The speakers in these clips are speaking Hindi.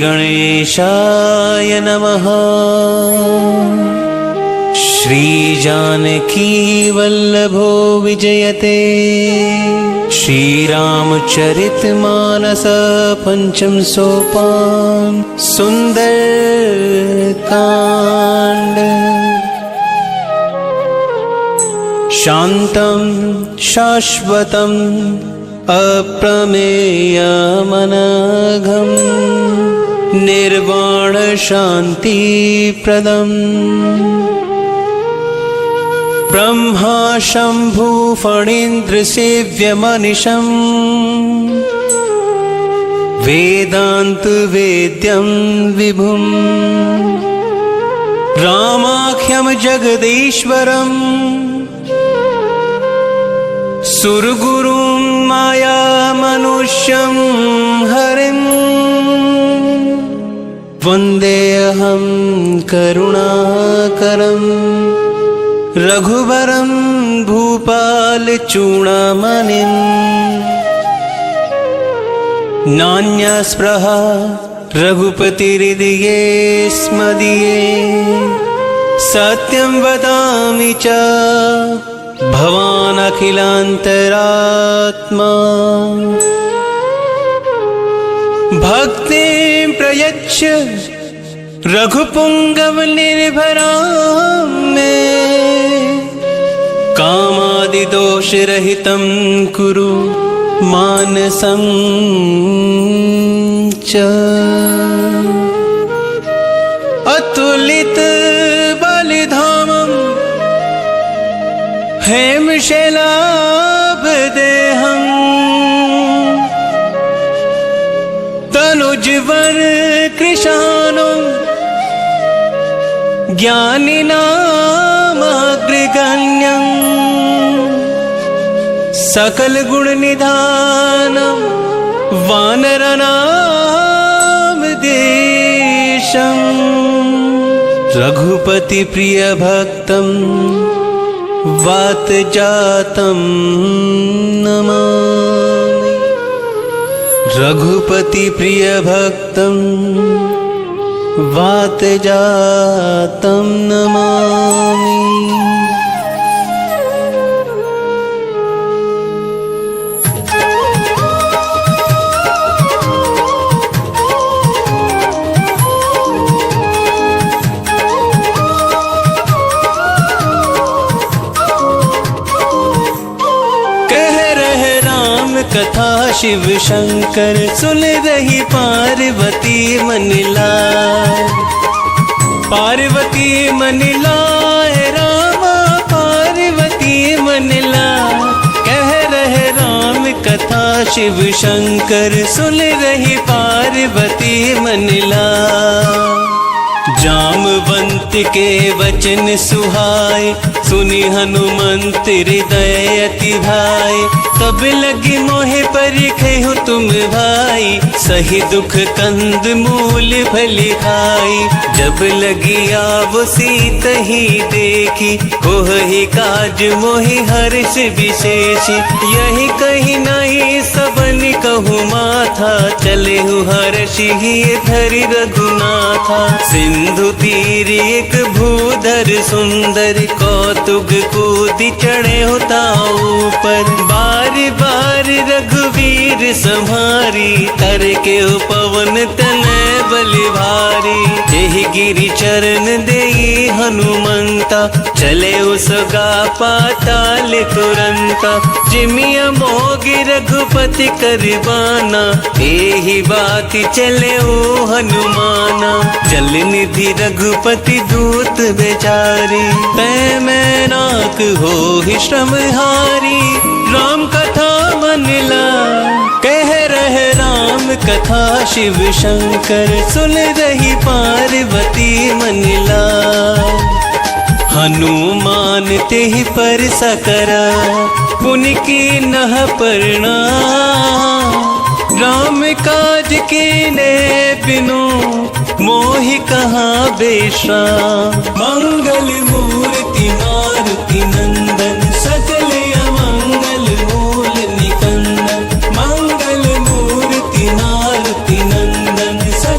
गणेशाय नमः। श्रीजानकी वल्लभो विजयते। श्रीरामचरितमानस पंचम सोपान सुंदरकांड। शांतं शाश्वतं अप्रमेयमनघं निर्वाण शांतिप्रदम्। ब्रह्मा शंभु फणीन्द्र सेव्यमनिशम् वेदांत वेद्यं विभुम्। रामाख्यं जगदीश्वरम् सुरगुरुं माया मनुष्यं हरिं। वन्देऽहं करुणाकरम् रघुवरं भूपालचूडामणिं। नान्यस्पृहा रघुपतिहृदये स्मदीये। सत्यं वदामि च भवान् अखिलान्तरात्मा। भक्तिं प्रयच्छ रघुपुंगव निर्भरां मे। कामादिदोषरहितं कुरु मानसं च। अतुलित बलिधामं हेमशैलाभदेहं। तनुजवर कृशानं ज्ञानिनामग्रगण्यं। सकलगुणनिधानं वानरनामधीशं। रघुपतिप्रियभक्तं वातजातं नमामि। रघुपतिप्रियभक्तं वातजातं नमामि। कथा शिव शंकर सुन रही पार्वती मन लाए। पार्वती मन लाए रामा पार्वती मन लाए। कह रहे राम कथा शिव शंकर सुन रही पार्वती मन लाए। जामवंत के वचन सुहाए सुनी हनुमंत हृदय अति भाई। तब लगी मोहे परिखे हो तुम भाई। सही दुख कंद मूल फली खाई। जब लगी आव सीत ही देखी कोह ही काज मोहि हर्ष विशेषी। यही कहीं नहीं सबन कहूँ माथा चले हूँ हर्ष ही धरि रघुनाथा। सिंधु तीर एक भूधर सुंदर कौतुक कूदी चढ़े होता ऊपर। बार बार रघुवीर संहारी तर के पवन तनय बलि भारी। यही गिरि चरण देई हनुमंता चले उसगा पाताल तुरंता। जिमिया मोगी रघुपति करबाना यही बात चले ओ हनुमाना। जल निधि रघुपति दूत बेचारी तै मैं नाक हो ही श्रमहारी। राम कथा मन ला कह रहे राम कथा शिव शंकर सुन रही पार्वती मन ला। हनुमान ते ही पर सकरा पुनि की नह परना। राम काज के ने बिनु मोहि कहाँ बेशा। मंगल मूर्ति मारुति नंदन सकल अमंगल मूल निकंदन। मंगल मूर्ति मारुति नंदन सकल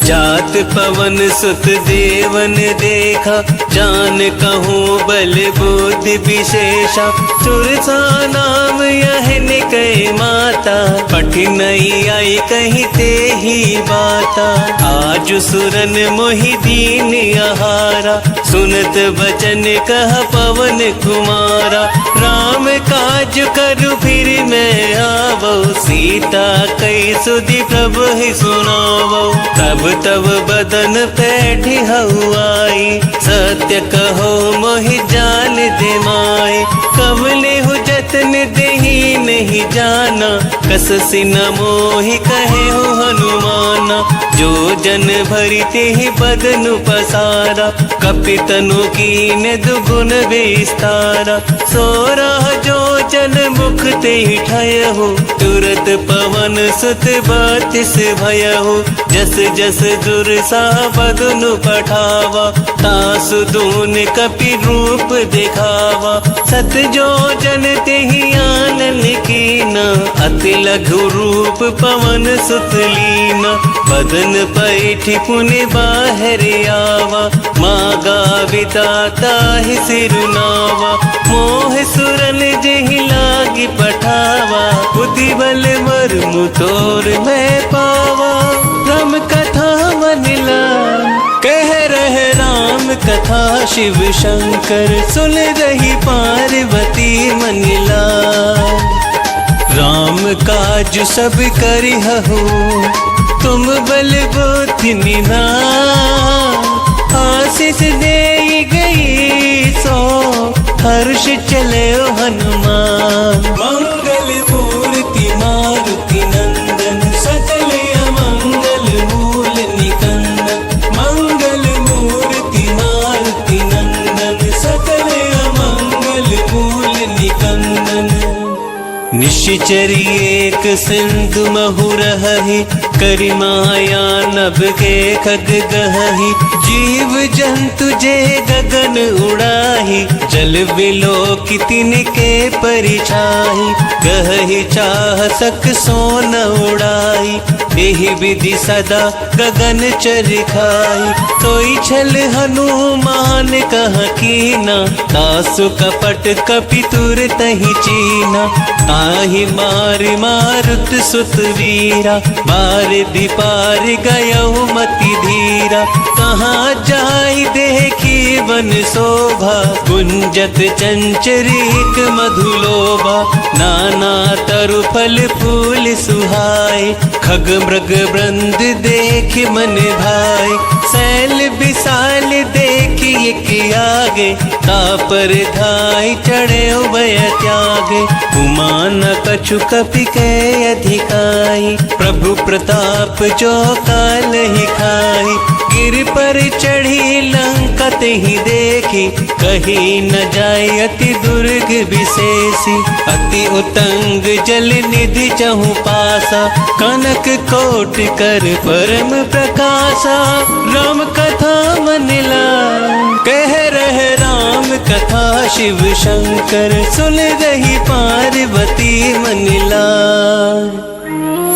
जात पवन सुत देवन देखा, जान कहूँ बल बुद्धि विशेषा। सुरसा नाम यह निकय माता, कठिनाई आई कहीं ते ही बाता। आज सुरन मोहि दीन आहारा, सुनत वचन कह पवन कुमारा। राम काज करु फिर मैं आवो, सीता कई सुधि प्रभु ही सुनावो। तब तब बदन पैठी हवाई, सत्य कहो मोहि जान दे माई। कवले हो जतन देही नहीं जाना, कस सिन मोहि कहे हो हनुमाना। जो जन भरी तेहि बदन पसारा, कपितनु कीन दुगुन विस्तारा। सोरह जो जन मुख तेहि ठय हो, तुरत पवन सुत बत्तीस भय हो। जस जस दुर्सा बदनु पठावा, तासु दून कपि रूप दिखावा। सत जो जन तेहि आनन कीना, अति लघु रूप पवन सुत लीना। बदन पैठी पुनि बाहर आवा, मागा विदाता ही सिरुनावा। मोह सुरन जेहि लागी पठावा, बुद्धि बल मर्मु तोर मैं पावा। राम कथा मनिला कह रहे राम कथा, शिव शंकर सुन रही पार्वती मनिला। राम काज सब करिहु, तुम बल बुद्धि निधान। आशीष दे गई सो, हर्ष चले हनुमान। मंगल मूर्ति मारुति नंदन, सकल अमंगल मूल निकंदन। मंगल मूर्ति मारुति नंदन, सकल अमंगल मूल निकंदन। निश्चर एक सिंधु महु रहहि, करि माया नभ के खग गहहि। जीव जंतु जे गगन उड़ाहि, जल विलोकि तिनके परिछाहि। गहहि चाह सक सोन उड़ाई, एहि विधि सदा गगन चरखाई। सोई छल हनुमान कह कीना, तासु कपट कपि तुर तहि चीना। ताहि मार मारुत सुत वीरा, बार दिपार गयउ मति धीरा। कहाँ जाई देखी वन शोभा, गुंजत चंचरीक मधुलोभा। नाना तरु फल फूल सुहाए, खग मृग वृंद देख मन भाई। सैल विशाल देखी एक आगे, तापर धाई चढ़े उभय त्यागे। उमा न कछु कपि के अधिकाई, प्रभु प्रताप जो काल ही खाई। गिर पर चढ़ी लंका तेहि देखी, कहीं न जाय अति दुर्ग विशेषी। अति उतंग जल निधि चहु पासा, कनक कोट कर परम प्रकाशा। राम कथा मनिला कह रहे राम कथा, शिव शंकर सुन रही पार्वती मनिला।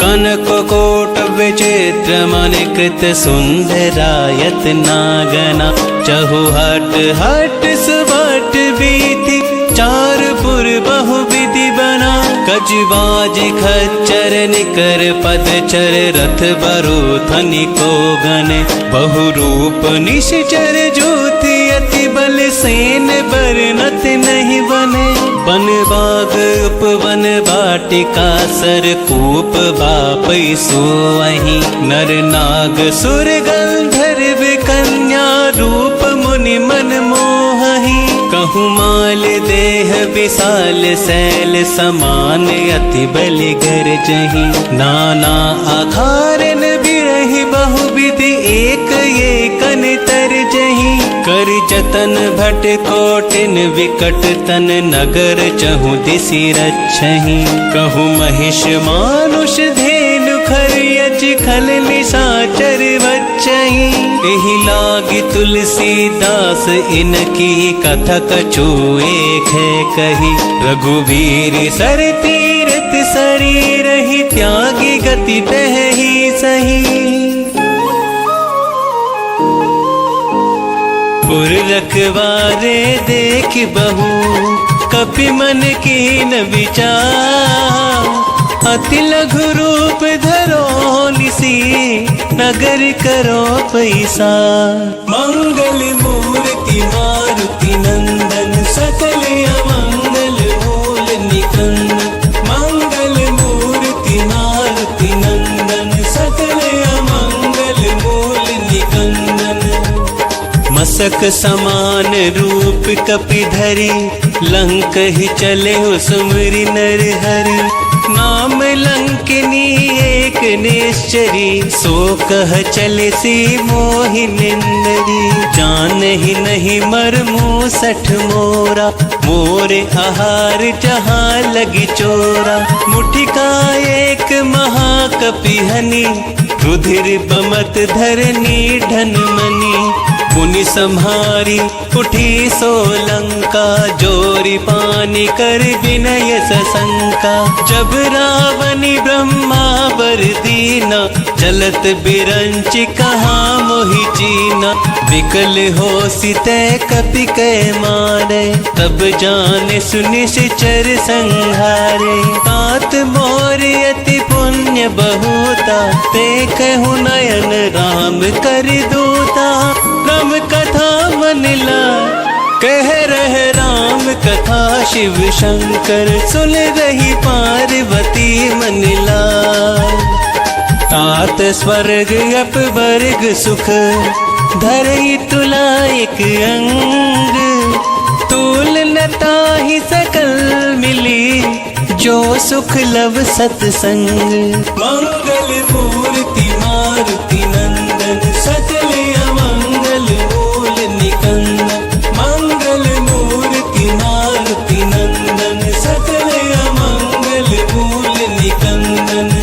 कनक कोट विचित्र मनि कृत, सुंदरायत नागना। चहु हट हट सुबट बीति, चार पुर बहु विधि बना। कजबाज खच्चर निकर पदचर, रथ बरु धनि को गने। बहु रूप निश्चर ज्योति, अति बल सेन बरनत नहीं बने। वन बाग उपवन वाटिका, सर कूप बापै सोअहि। नर नाग सुर गंधर्व कन्या, रूप मुनि मन मोहहि। कहूँ माल देह विशाल सैल समान, अति बल गरजहि। नाना आकारन बिरहि बहुविधि, एक एकन तरजहि। कर जतन भट कोटिन विकट तन, नगर चहु दिसि रक्षहि। कहूँ महिष मानुष धेनु खरियच, खल निशाचर बच्चहि। एहि लागी तुलसीदास इनकी, कथा कछु एक है कही। रघुवीर सर तीरथ शरीर ही, त्यागी गति तहि सही। पुर रखवारे देख बहू कपि मन कीन विचार। अति लघु रूप धरो निसी नगर करो पैसा। मंगल मूर्ति मारुति नंदन सकल अमंगल मूल निकंदन। मंगल मूर्ति मारुति नंदन सकल अमंगल मूल निकंदन। मसक समान रूप कपि धरि लंक ही चले हो सुमरि नर हरि। नाम लंकिनी एक निश्चरी सो कह चले सी मोहि निंदरी। जान ही नहीं मरमु सठ मोरा मोरे आहार जहाँ लगी चोरा। मुठिका एक महाकपि हनि रुधिर बमत धरनी ढन मनी। मुनि संहारी उठी सोलंका जोरी पानी कर विनय सशंका। जब रावणी ब्रह्मा बर दीना चलत बिरंच कहाँ मोहि चीना। विकल हो सिते कपि कै मारे तब जाने सुनि सिचर संहारे। तात मोर अति पुण्य बहुता ते कहु नयन राम कर दूता। राम कथा मनिला कह रहे राम कथा शिव शंकर सुन रही पार्वती मनिला। तात स्वर्ग अपवर्ग सुख धरई तुला एक अंग। तूल नता ही सकल मिली जो सुख लव सत्संग। मंगल मूर्ति मारुति नंदन सकल अमंगल मूल निकंदन। मंगल मूर्ति मारुति नंदन सकल अमंगल मूल निकंदन।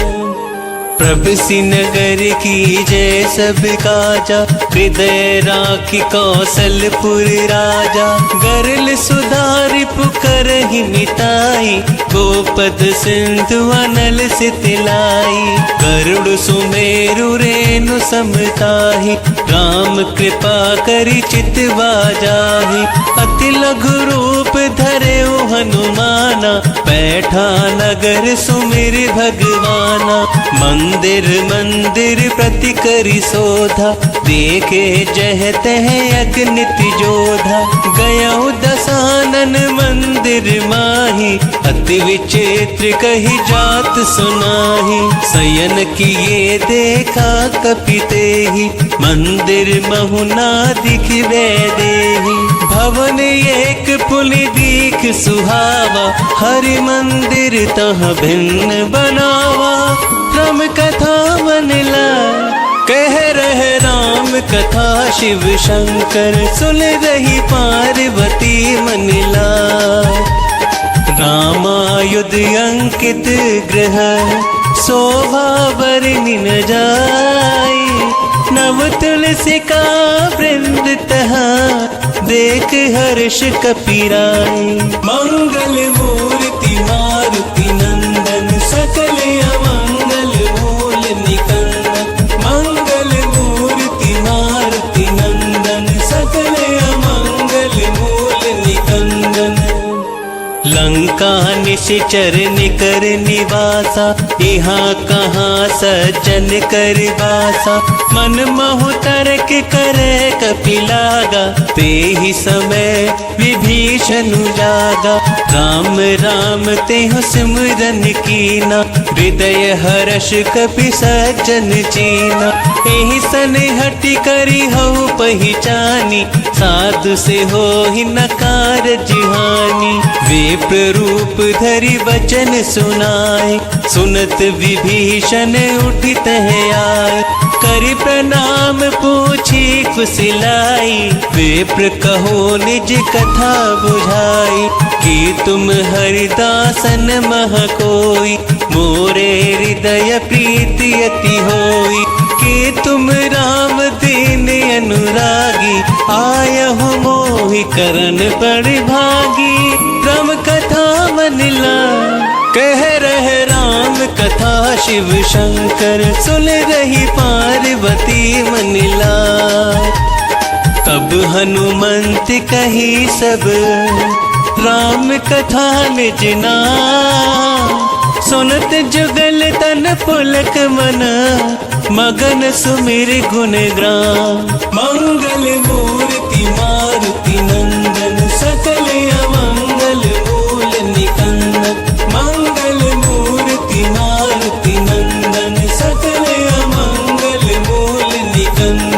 प्रभु नगर की जय सब काजा हृदय राखी कौशलपुर राजा। गरल सुधारि पुकर ही मिताई गोपद सिंधु अनल सितलाई। गरुड़ सुमेरु रेणु समताहि राम कृपा करि चितवा जाहि। अति लघु रूप धरे हनुमाना बैठा नगर सुमिर भगवाना। मंदिर मंदिर प्रति करि शोधा देखे जह तह अगनित जोधा। गयउ दसानन मंदिर माही अति विचित्र कही जात सुनाही। शयन किए देखा कपि तेहि मंदिर महुना दिखवे देहि। भवन एक पुनि दीख सुहावा हरि मंदिर तह भिन्न बनावा। राम कथा मनिला कह रहे राम कथा शिव शंकर सुन रही पार्वती मनिला। रामायुध अंकित गृह शोभा बरनि न जाई। नव तुलसी का वृंद तहा देख हर्ष कपिराई। मंगल मूर्ति मारुति नंदन सकल अमंगल मूल निकंदन। मंगल मूर्ति मारुति नंदन सकल अमंगल मूल निकंदन। लंका निश्चर निकर निवासा यहाँ कहाँ सज्जन कर बासा। मन महु तर्क करे कपि लागा ते ही समय विभीषण जागा। राम राम तेहु सिमरन कीना हृदय हर्ष कपि सज्जन चीना। एहि सन हटि करि हऊ पहिचानी साधु से हो ही नकार जिहानी। विप्र रूप धरि वचन सुनाए सुनत विभीषण उठित है आए। करि प्रणाम पूछी कुशलाई विप्र कहो निज कथा बुझाई। कि तुम हरिदासन मह कोई मोरे हृदय प्रीति अति होई। कि तुम राम दीन अनुरागी आयहु मोहि करन बड़ भागी। राम कथा मनिला कह रहे राम कथा शिव शंकर सुन रही पार्वती मनिला। तब हनुमंत कही सब राम कथा निजना। सुनत जुगल तन पुलक मन मगन सुमिर गुण ग्राम। मंगल मूर्ति मारुति नंदन सकल अमंगल मूल निकंदन। मंगल मूर्ति मारुति नंदन सकल अमंगल मूल निकंदन।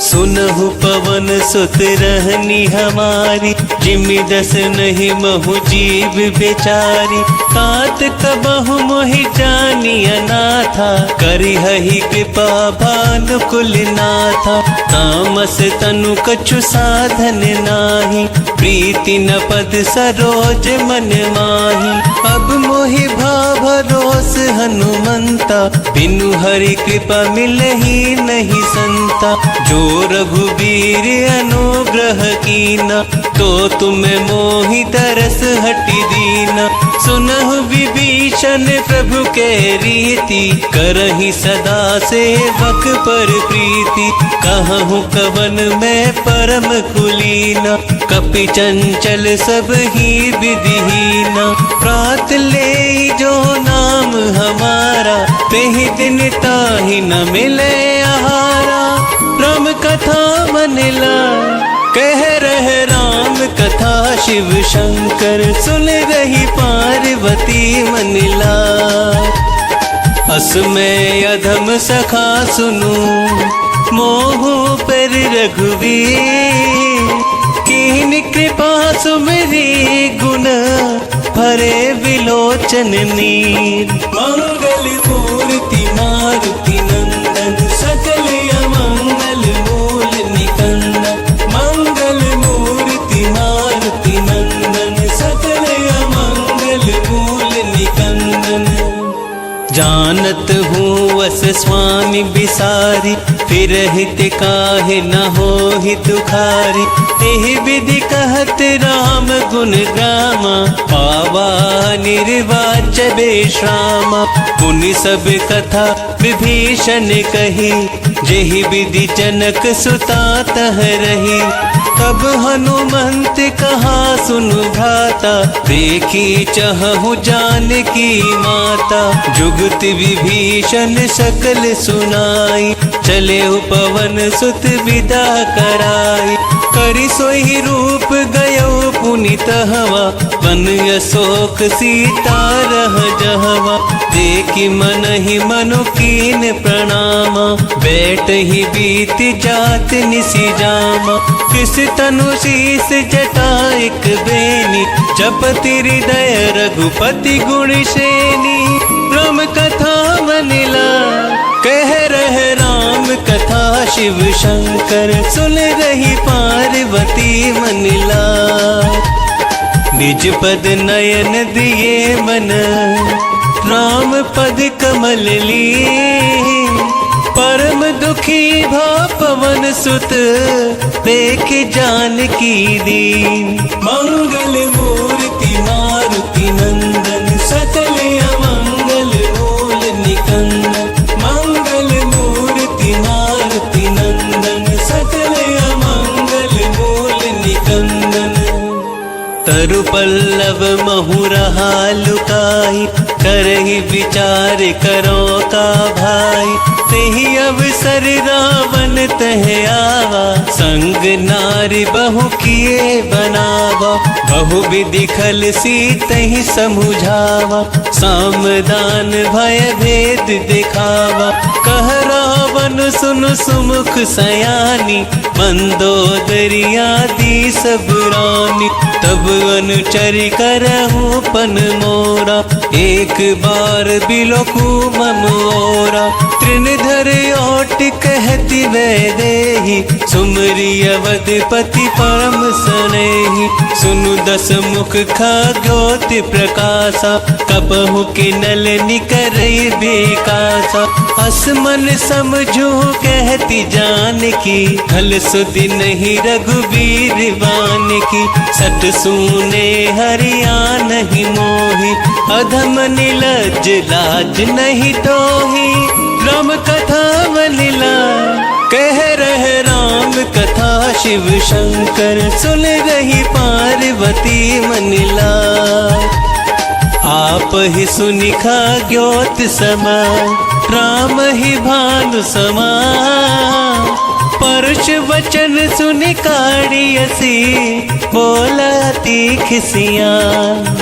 सुनहु पवन सुत रहनी हमारी जिमि दस नहीं महु जीव बेचारी। तात कबहु मोहि जानी अनाथा करिहहि कृपा भानुकुल नाथा। तामस तनु कछु साधन नाही प्रीति न पद सरोज मन माही। अब मोहि भाव भरोस हनुमंता बिनु हरि कृपा मिलहि नहीं संता। जो रघुबीर अनुग्रह कीना तो तुम्हें मोहि तरस हटि दीना। सुनहु विभीषण प्रभु के रीति करहि सदा सेवक पर प्रीति। कहूँ कवन में परम कुलीना कपि चंचल सब ही विधिहीना। प्रात ले जो नाम हमारा तेहि दिन ताहि न मिले आहारा। राम कथा मनिला कह रहे राम कथा शिव शंकर सुन रही पार्वती मनिला। असमय अधम सखा सुनु मोह पर रघुवीर। कीन कृपा सुमरी गुण भरे विलोचन नीर। मंगल मूर्ति मारुति नंदन सकल अमंगल मूल निकंदन। मंगल मूर्ति मारुति नंदन सकल अमंगल मूल निकंदन। जानत हूँ वस स्वामी बिसारी फिर हित काहे न हो ही दुखारी। एहि विधि कहत राम गुण गामा पावा निर्वाच्य बेश्रामा। पुनि सब कथा विभीषण कही जेहि विधि जनक सुता तह रही। तब हनुमंत कहा सुनु भ्राता देखी चहु जानकी माता। जुगत विभीषण सकल सुनाई चले पवन सुत विदा कराई। करि सोई रूप गयो पुनित हवा वन अशोक सीता रह जहवा। देखी मन ही मनु कीन प्रणामा बैठ ही बीत जात निसी जामा। किस तनु शीस जटाइक बेनी जपति हृदय रघुपति गुण श्रेणी। राम कथा मनिला कह रहे राम कथा शिव शंकर सुन रही पार्वती मनिला। निज पद नयन दिए मन राम पद कमल ली। परम दुखी भा पवन सुत देख जानकी दीन। मंगल मूर्ति मारुति नंदन सकल अमंगल मूल निकंदन। मंगल मूर्ति मारुति नंदन सकल अमंगल मूल निकंदन। तरु पल्लव महु रहा लुकाई करहि विचार करो का भाई। तेहि अवसर रावण तह आवा संग नारी बहु किए बनावा। बहु विधि खल सीतहि समुझावा सामदान भय भेद दिखावा। कह रावण सुन सुमुख सयानी मंदोदरिया दी सब रानी। तब अनुचर करहु पन मोरा एक बार बिलोकु ममोरा। तृणधर ओट कहती वैदेही सुमरी अवधपति परम सनेही। सुनु दस मुख खगोति प्रकाशा कबहु किनल निकरई बेकासा। असमन समझू कहती जानकी हल सुधि नहीं रघुबीर बानकी। सत सुने हरिया नहीं मोही अधम निलज लाज नहीं तोही। राम कथा मनिला। कह रहे राम कथा शिव शंकर, सुन रही पार्वती मनिला। आप ही सुनिखा ज्योत समान, राम ही भानु समान। परुष वचन सुनि काढ़ियसी, बोलती खिसिया।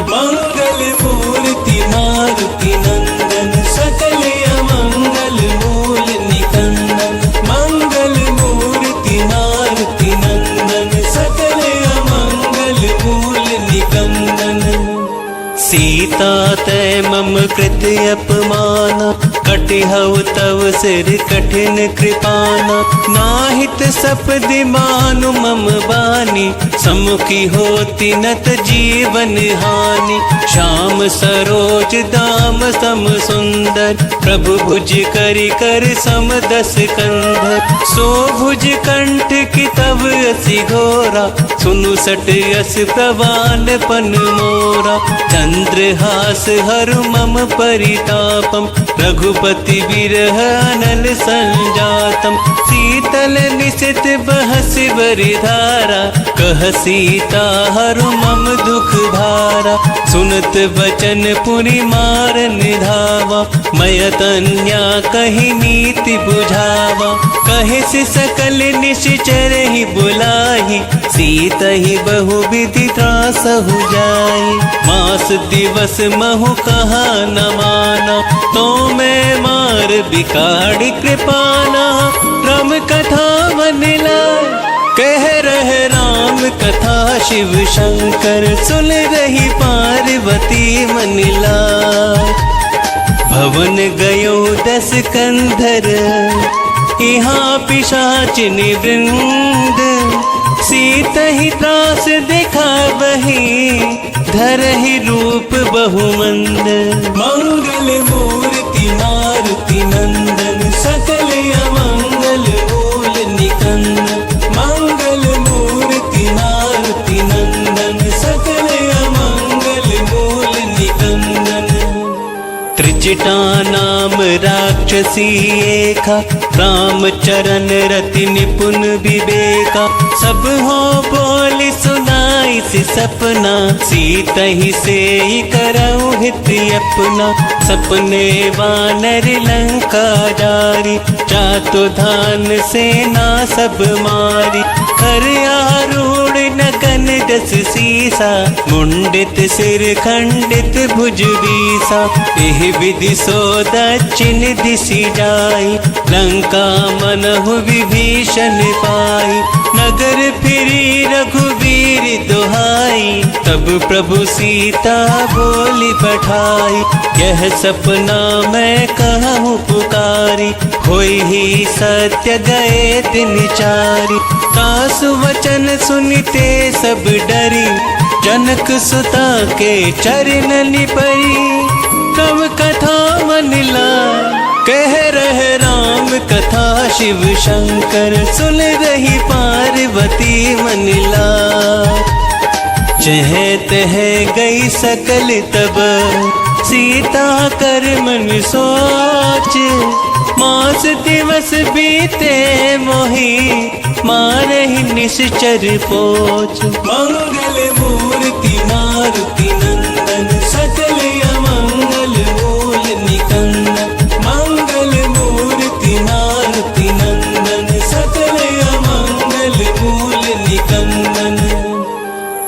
मंगल मूर्ति मारुति नंदन, सकल अमंगल मूल निकंदन। मंगल मूर्ति मारुति नंदन, सकल अमंगल मूल निकंदन। सीता तै मम कृत अपमाना, कटिहउ तव सिर कठिन कृपाना। नाहित सपदि मानु मम बानी, सम्मुखी होती नत जीवन हानि। श्याम सरोज दाम सम सुंदर, प्रभु भुज करि कर सम दस कंधर। सो भुज कंठ की तव असी घोरा, सुनु सट यस प्रवान पन मोरा। चंद्रहास हरु मम परितापम, रघुपति विरह अनल संजातम। शीतल निशित बहस बरिधारा, कह सीता हरु मम दुख भारा। सुनत बचन पुनि मारन धावा, मय तन्या कही नीति बुझावा। कहे से सकल निश्चर ही बुलाही, सीत ही बहु विधि त्रासहु जाई। मास दिवस महु कहा न माना, तो मैं मार बिकाड़ी कृपाना। राम कथा मनिला। कह रहे राम कथा शिव शंकर, सुन रही पार्वती मनिला। भवन गयो 10 कंधर, यहाँ पिशाचिनी वृंद। सीत ही त्रास दिखा बही, धरहि रूप बहुमंद। मंगल मूर्ति मारुति नंदन, सकल अमंगल मूल निकंदन। मंगल मूर्ति मारुति नंदन, सकल अमंगल मूल निकंदन। त्रिजटा नाम राक्षसी एका, राम चरण रति निपुण विवेका। सब हो बोली सुनाई सी सपना, सीत ही से करऊ हित अपना। सपने वानर लंका जारी, चातु धान सेना सब मारी। खर आरूढ़ नगन जस सीसा, मुंडित सिर खंडित भुज बीसा। एह विधि सो दक्षिण दिशि जाई, लंका मनहु विभीषण पाई। नगर फिरी रघुवीर दुहाई, तब प्रभु सीता बोली पठाई। यह सपना मैं कहूँ पुकारी, होई ही सत्य गए दिन चारी। तासु वचन सुनते सब डरी, जनक सुता के चरण परी। तब कथा मनिला। कह रहे राम कथा शिव शंकर, सुन रही पार्वती मनिला। जह तह गई सकल तब, सीता कर मन सोच। मास दिवस बीते मोही, मारहि निश्चर पोच। मंगल मूर्ति मारुति नंदन, सकल अमंगल मूल निकंदन। मंगल मूर्ति मारुति नंदन, सकल अमंगल मूल निकंदन।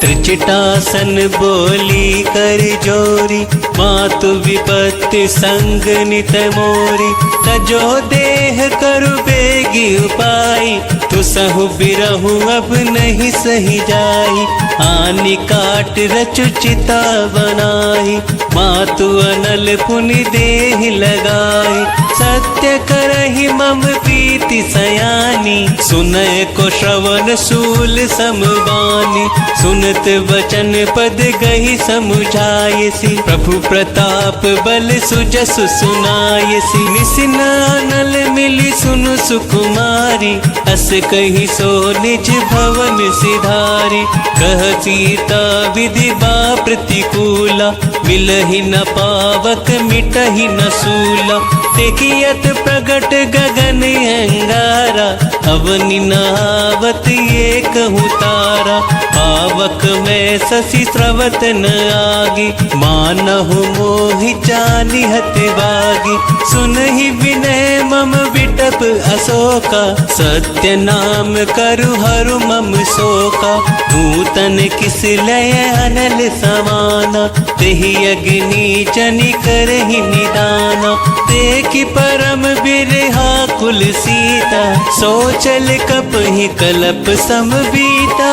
त्रिजटासन बोली कर जोरी, मातु विपत्ति संग नित मोरी। तजो देह करु बेगी उपाई, तुसहु बिरहु अब नहीं सही जाई। आनि काट रचु चिता बनाई, मातु अनल पुनि देह लगाई। सत्य करहि मम प्रीति सयानी, सुनय को श्रवण सूल समबानी। सुनत वचन पद गही समुझायसी, प्रभु प्रताप बल सुजसु सुनायसी। निसिनानल मिली सुनु सुकुमारी, अस कही सो निज भवन सिधारी। कह सीता विधि बा प्रतिकूला, मिलहि न पावक मिटहि न सूला। देखियत प्रगट गगन अंगारा, अवनि नहावत ये कहूँ तारा। आवक में शशि स्रवत न आगी, मानहु मोहि चालिहत बागी। सुनहि विनय मम विटप अशोका, सत्य नाम करु हरु मम शोका। नूतन किस लय अनल समाना, तेहि अग्नि जनि करहि निदाना। देखि परम बिरहा कुल सीता, सोचल कपहि कलप सम बीता।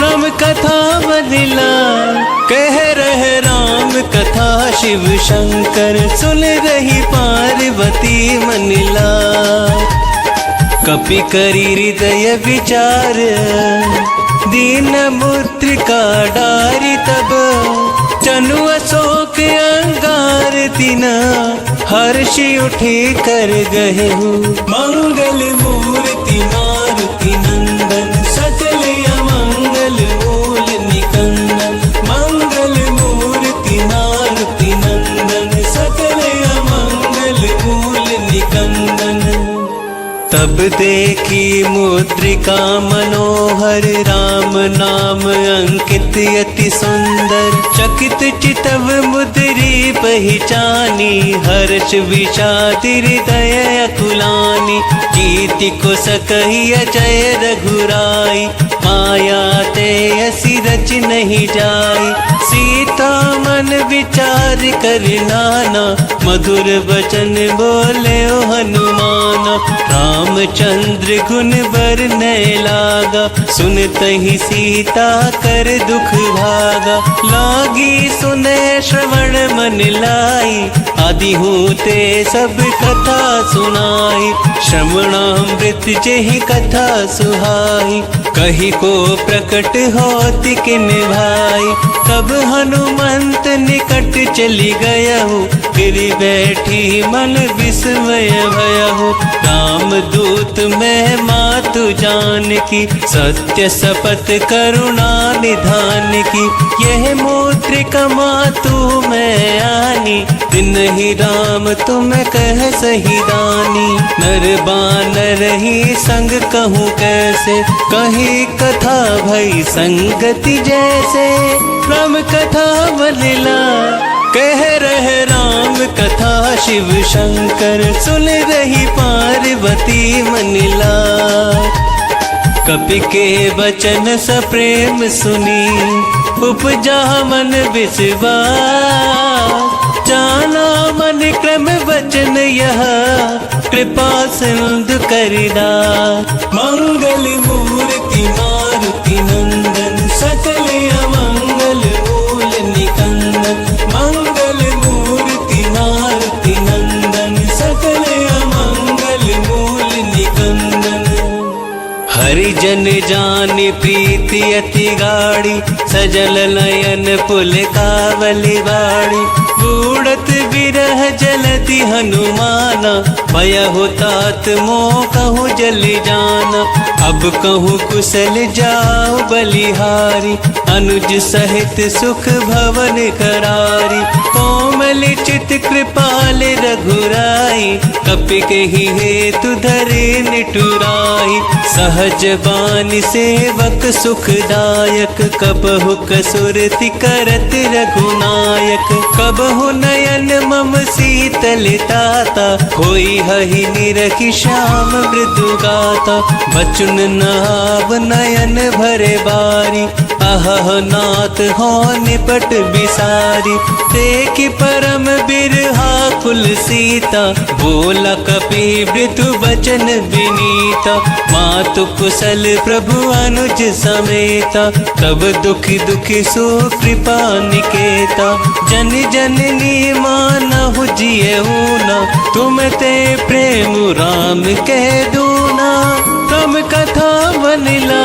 राम कथा बदला कह रहे राम कथा, शिव शंकर सुन रही पार्वती मनिला। कपि करी हृदय विचार, दीन मुद्रिका डारी तब। जनु अशोक अंगार तिना, हर्षि उठे कर गहे हो। मंगल मूर्ति मारुति नंदन, सकल अमंगल मूल निकंदन। मंगल मूर्ति मारुति नंदन, सकल अमंगल मूल निकंदन। तब देखी मुद्रिका मनोहर, राम नाम अंकित अति सुंदर। चकित चितव मुद्री पहचानी, हर्ष विषाद हृदय अकुलानी। कीर्ति को सकहि अजय रघुराई, माया ते असी रच नहीं जाई। सीता मन विचार कर नाना, मधुर वचन बोले ओ हनुमाना। रामचंद्र गुण बरनय लागा, सुनतहि सीता कर दुख भागा। लागी सुने श्रवण मन लाई, आदि होते सब कथा सुनाई। श्रवणामृत जेहि कथा सुहाई, कही को प्रकट होति किन भाई। तब हनुमंत निकट चली गयहु, गिर बैठी मन विस्मय भयहु। राम दूत मैं मातु जान की, सत्य शपथ करुणा निधान की। यह मुद्रिका मातु मैं आनी, दिन ही राम तुम कह सही दानी। नर बानर ही संग कहूँ कैसे, कही कथा भई संगति जैसे। राम कथा बलिला कह रहे राम कथा, शिव शंकर सुन रही पार्वती मनिला। कपि के वचन सप्रेम सुनी, उपजा मन विश्वास। जाना मन क्रम वचन यह, कृपा सिंधु करिदा। मंगल मूर्ति मारुति नंदन, सकल अमंगल मूल निकंदन। मंगल मूर्ति मारुति नंदन, सकल अमंगल मूल निकंदन। हरिजन जान प्रीति अति गाढ़ी, सजल नयन पुल कावली बाड़ी। बूढ़त विरह जलति हनुमाना, भयहु तात मोह कहूँ जलि जाना। अब कहूँ कुशल जाओ बलिहारी, अनुज सहित सुख भवन करारी। कोमल चित कृपाल रघुराई, कपि कहि हेतु धरे निठुराई। सहज बानी सेवक सुखदायक, कबहु कसुरति करत रघुनायक। कबहु नयन मम शीतल ताता, होई हहि निरखि श्याम मृदु गाता। बचुन नाव नयन भरे बारी, अहह नाथ हो निपट बिसारी। देखि परम बिरहा कुल सीता, बोला कपि मृदु बचन विनीता। मातु कुशल प्रभु अनुज समेता, तब दुखि दुखि सो कृपा निकेता। जन जननी मानहु जियहु ना, तुम ते प्रेम राम कह दूना। तम कथा बनिला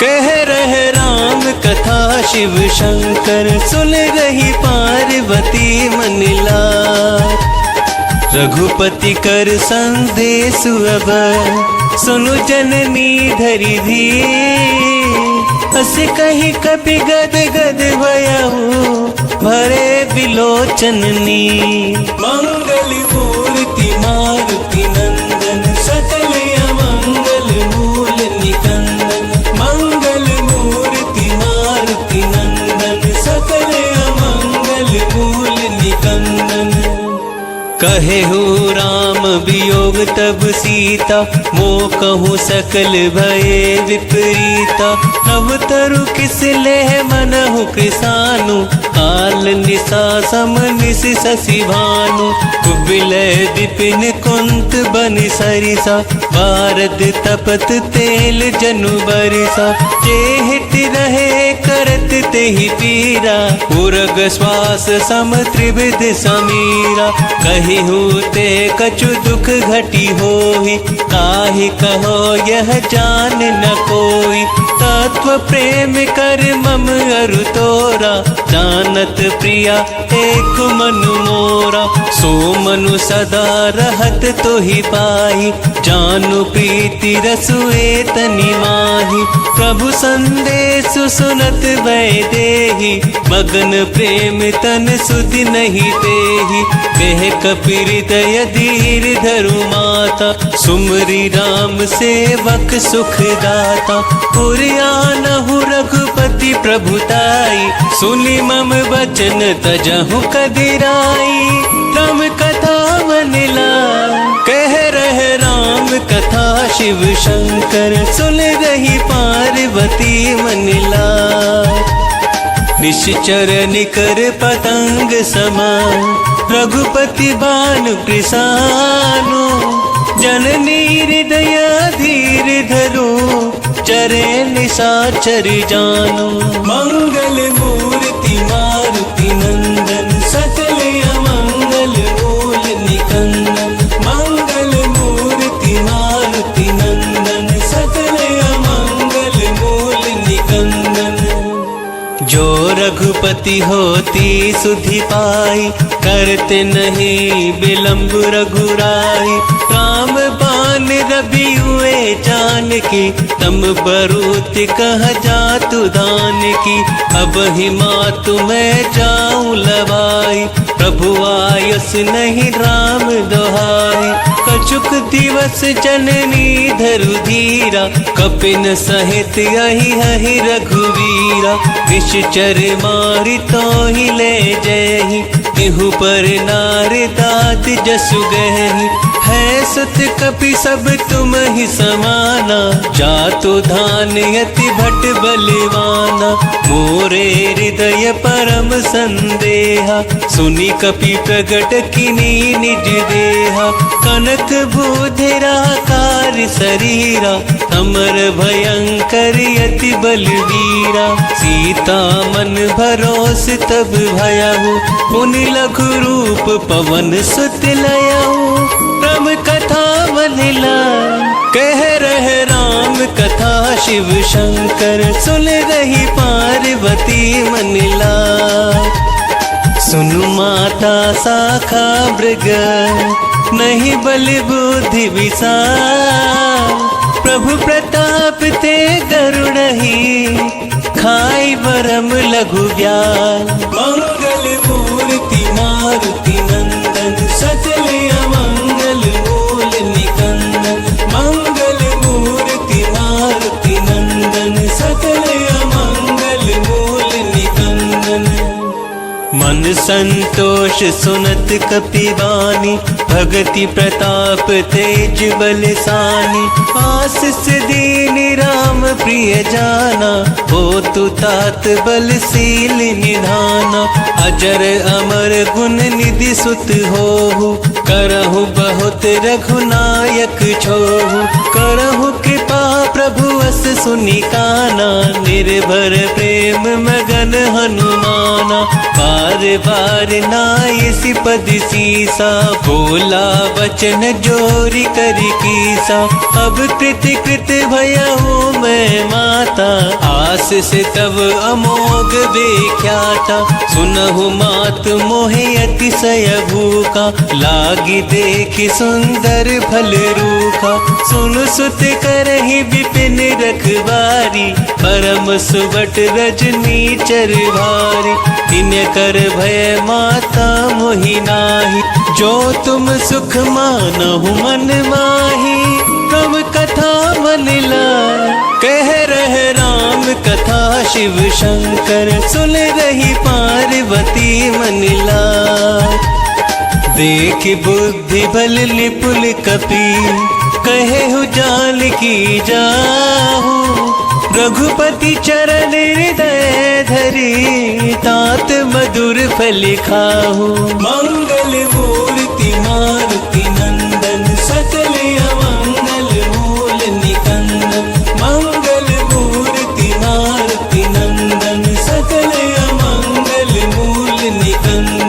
कह रहे राम कथा, शिव शंकर सुन रही पार्वती मनिला। रघुपति कर संदेश अब, सुनु जननी धरि धीर। अस कही कपि गद गद भयहु, भरे बिलोचन नीर। मंगल मूर्ति कहे हो राम वियोग तब सीता, मोह कहूँ सकल भये विपरीता। अवतरु किस लेह मनहु कृसानु, काल निशा सम निश शशि भानु। कुबिलय विपिन कुंत बन सरिसा, बारद तपत तेल जनु बरिसा। जे हित रहे करत तेहि पीरा, उरग श्वास सम त्रिविध समीरा। कहि होते कछु दुख घटी होई, काहि कहो यह जान न कोई। तत्व प्रेम कर मम अरु तोरा, जानत प्रिया एक मनु मोरा। सो मनु सदा रहत तोहि पाई, जानु प्रीति रसु एतनि माही। प्रभु संदेश सुनत भय देहि, मगन प्रेम तन सुधि नहीं तेहि। देह कपिहृदय धीर धरु माता, सुमरि राम सेवक सुख दाता। पुरयानहु रघुपति प्रभुताई, सुनि मम वचन तजहु कदिराई। राम कथा मनिला कह रहे राम कथा, शिव शंकर सुन रही पार्वती मनिला। निश्चर निकर पतंग समान, रघुपति बानु कृसानु। जननी हृदय धीर धरो, चरे निशाचर जानो। मंगल मूर्ति मारुति नंदन, सकल अमंगल मूल निकंदन। मंगल मूर्ति मारुति नंदन, सकल अमंगल मूल निकंदन। जो रघुपति होती सुधि पाई, करते नहीं विलंब रघुराई। राम बान रवि हुए जानकी, तम बरूत कह जातु दान की। अब ही मातु मैं जाऊं लवाई, प्रभु आयस नहीं राम दोहाई। कछुक दिवस जननी धरु धीरा, कपिन सहित यही हहि रघुवीरा। निश्चर मारि तो ही ले जहि, तिहु पर नारि तात जसु गहि। है सत कपि सब तुम ही समाना, जातु धान यति भट बलवाना। मोरे हृदय परम संदेहा, सुनि कपि प्रगट किनी निज देहा। कनक भूधरा कार शरीरा, अमर भयंकर यति बलवीरा। सीता मन भरोस तब भयहु, पुनि लघु रूप पवन सुत लयहु। राम कथा मनिला कह रहे राम कथा, शिव शंकर सुन रही पार्वती मनिला। सुनु माता शाखा मृग, नहीं बल बुद्धि विशाल। प्रभु प्रताप ते गरुड़हि, खाई बरम लघु ब्याल। मंगल मूर्ति मारुति नंदन, सकल अमंगल मूल निकंदन। मंगल मूर्ति मारुति नंदन, सकल अमंगल मूल निकंदन। मन संतोष सुनत कपिवानी, भगति प्रताप तेज बलसानी। आशीष दीन राम प्रिय जाना, हो तु तात बलशील निधाना। अजर अमर गुण निधि सुत होहु, करहु बहुत रघुनायक छोहु। करहु कृपा प्रभु अस सुनि काना, निर्भर प्रेम मगन हनुमाना। बार बार नायसि पद सीसा, बोला वचन जोरि करि कीसा। अब कृति कृत भयहु मैं माता, आशीष तब अमोघ विख्याता। सुनहु मात मोहि अतिशय भूखा, लागी देखि सुंदर फल रूखा। सुन सुत करहि विपिन रखवारी, परम सुबट रजनी चर भारी। तिन्य कर भय माता मोहि नाही, जो तुम सुख मानहु मन माही। राम कथा मनिला कह रहे राम कथा, शिव शंकर सुन रही पार्वती मनिला। देख बुद्धि बल निपुल कपि कहे हु जाल की जाहू। रघुपति चरण हृदय धरी तात मधुर फल खाहू। मंगल मूर्ति मारुति नंदन सकल अमंगल मूल निकंदन। मंगल मूर्ति मारुति नंदन सकल अमंगल मूल निकंदन।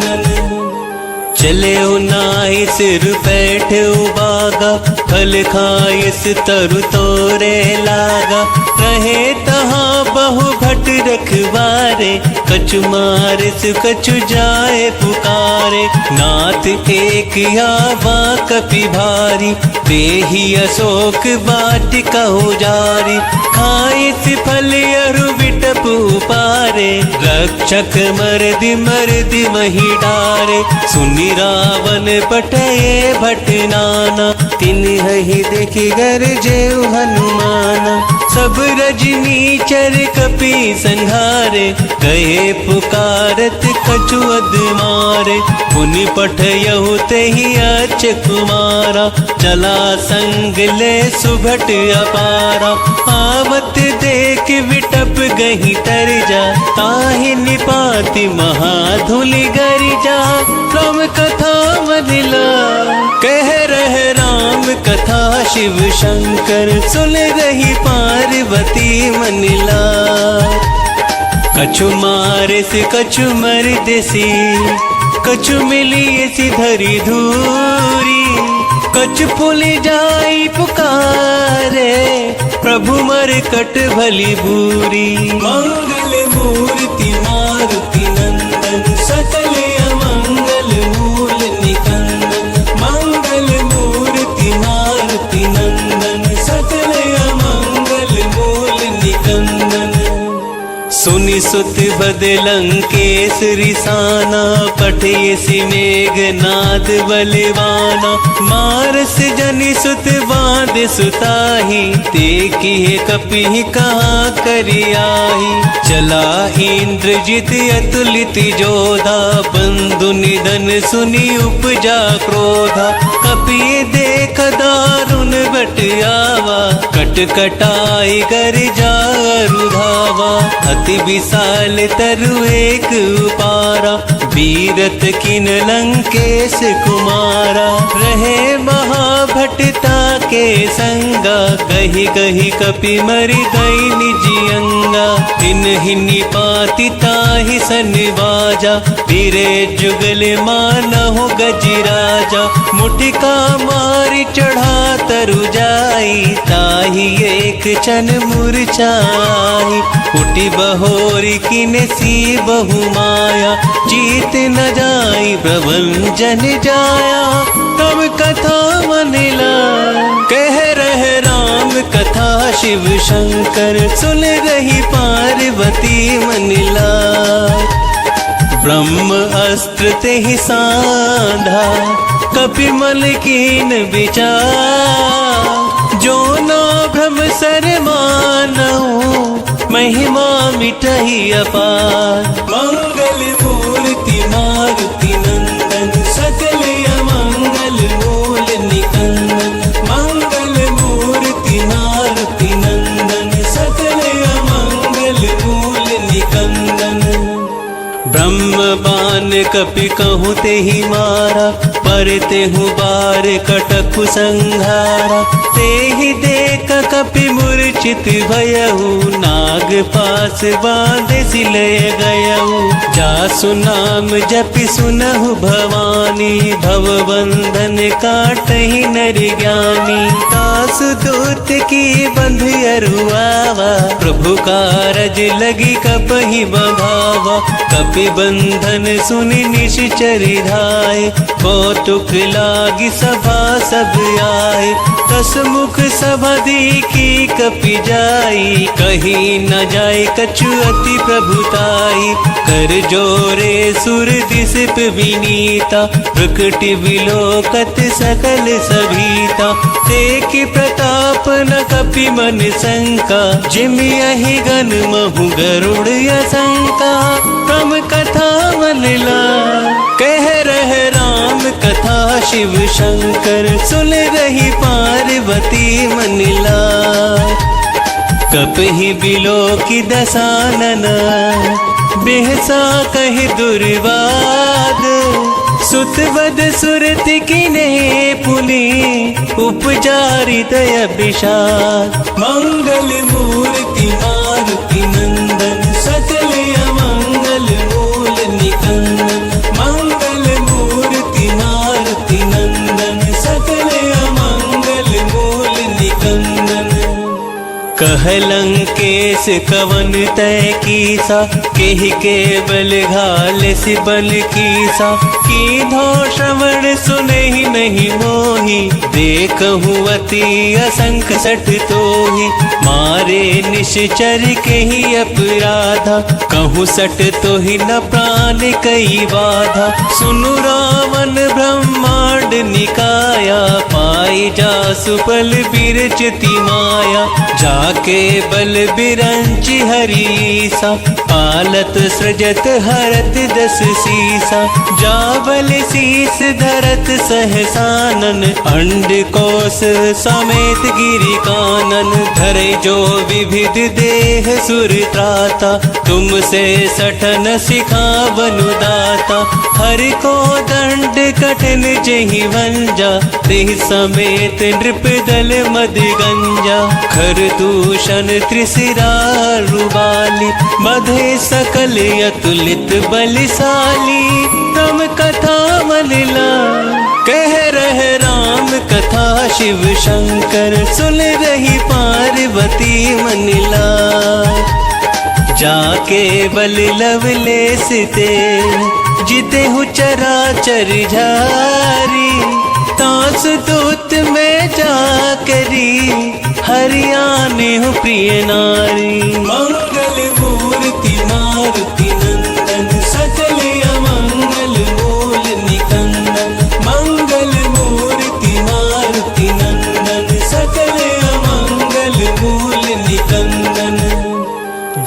चले नाहि सिर पैठ उबागा फल खाइस तरु तोरे लागा। रहे तहाँ बहु भट रखवारे कछु मारिस कछु जाए पुकारे। नाथ एक आवा कपि भारी देहि अशोक वाटिका उजारी। खाइस फल अरु बिटपु पारे रक्षक मर्दि मर्दि वही डारे। सुनि रावण पटये भट नाना तिन्हि देखि गरजे हनुमाना। सब रजनी चर कपि संहारे कहे पुकारत कछु अदमारे। पुनि पठयहु तेहि अच कुमारा चला संग ले सुभट अपारा। आवत देख विटप गही तर जा ताहि निपाति महाधुलि गरिजा। राम कथा मदिला कह रहे राम कथा शिव शंकर सुन रही पार्वती मनिला। कछु मारे से कछु मर देसी कछु मिली सी धरी धूरी। कछु फूल जाई पुकारे प्रभु मर कट भली बूरी। मंगल मूर्ति मारुति नंदन सकल अमंगल मूल निकंदन। मंगल मूर्ति मारुति नंदन सकल अमंगल मूल निकंदन। सुनि सुत बदलंकेश रिसाना पठयसि मेघनाद बलवाना। मारस जनि सुत बांध सुताही देखिए कपि कहाँ करियाही। चला इंद्रजित अतुलित जोधा बंधु निधन सुनि उपजा क्रोधा। कपि देख दारुण बट आवा कट कटाई कर जा रुधावा। अति विशाल तरु एक उपारा बीरत किन लंकेश कुमारा। रहे महाभटता के संगा कही कही कपि मरि गई निज अंगा। तिन्हि निपाति ताहि सनिवाजा फिरे जुगल मानहु गजराजा। मुटिका मारि चढ़ा तरु जाई ताहि एक क्षण मूर्छाई। उठी बहोरी किन सी बहु माया जीत न जाई प्रभंजन जाया। तब कथा मनिला कह रहे राम कथा शिव शंकर सुन रही पार्वती मनिला। ब्रह्म अस्त्र तेहि साधा कपि मल कीन विचार। जो ना भ्रम सर मानहु महिमा मिटहि अपार। मंगल मूर्ति मारुति नंदन सकल अमंगल मूल निकंदन। मंगल मूर्ति मारुति नंदन सकल अमंगल मूल निकंदन। ब्रह्म बान कपि कहु तेहि मारा पर तेहु बार कटकु संघारा। तेहि देख कपि मूर्छित भयहु नाग पास बांधे सिलय गयहु। जासु नाम जपि सुनहु भवानी भव बंधन काटहि नर ज्ञानी। तासु दूत की बंध अरुआवा प्रभु कारज लगी कपहि बंधावा। कपि बंधन सुनि निश्चर धाय कौतुक लागी सभा सब आए। दस मुख सभा देखी कपि जाई कहीं न जाए कछु अति प्रभुताई। कर जोरे सुर दिसप विनीता प्रकट विलोकत सकल सभीता। देख प्रताप न कपि मन शंका, जिम यही गण महु गरुड़ असंका। प्रम कथा मनला कह रहे राम कथा, शिव शंकर सुन रही पार्वती मनला। कपहि बिलो की दसानन, बेहसा कहि दुर्वाद। सुतवद सुरति किने पुनि, उपजा हृदय विषाद। मंगल मूर्ति मारुति नंदन, सकल अमंगल मूल निकंदन। मंगल मूर्ति मारुति नंदन, सकल अमंगल मूल निकंदन। कहलंकेश कवन तय कीसा, केहि के बल घाल सि बल कीसा। कीधो श्रवण सुनहि नहीं मोहि, देखहु अति असंख सठ तोहि। मारे निश्चर केहि अपराधा, कहूँ सठ तोहि न प्राण कई बाधा। सुनु रावण ब्रह्मांड निकाया, पाई जासु पल बिरचति माया। जाके बल बिरंचि हरीसा, पालत सृजत हरत दस सीसा। जाबल शीस धरत सहसानन, अंड कोस समेत गिरि कानन। धरे जो विविध देह सुर त्राता, तुमसे सठन सिखावनु दाता। हरि को दंड कठिन जेहि भंजा, देह समेत नृप दल मद गंजा। खर दूषण त्रिशिरा रुबाली, बधे सकल अतुलित बलशाली। राम कथा मनला कह रहे राम कथा, शिव शंकर सुन रही पार्वती मनला। जाके बल लवलेस ते, जिते हु चराचर झारी। तास दूत में जाकरी, हरियाने हूँ प्रिय नारी। मंगल मूर्ति मारुति नंदन, सकल अमंगल मूल निकंदन। मंगल मूर्ति मारुति नंदन, सकल अमंगल मूल निकंदन।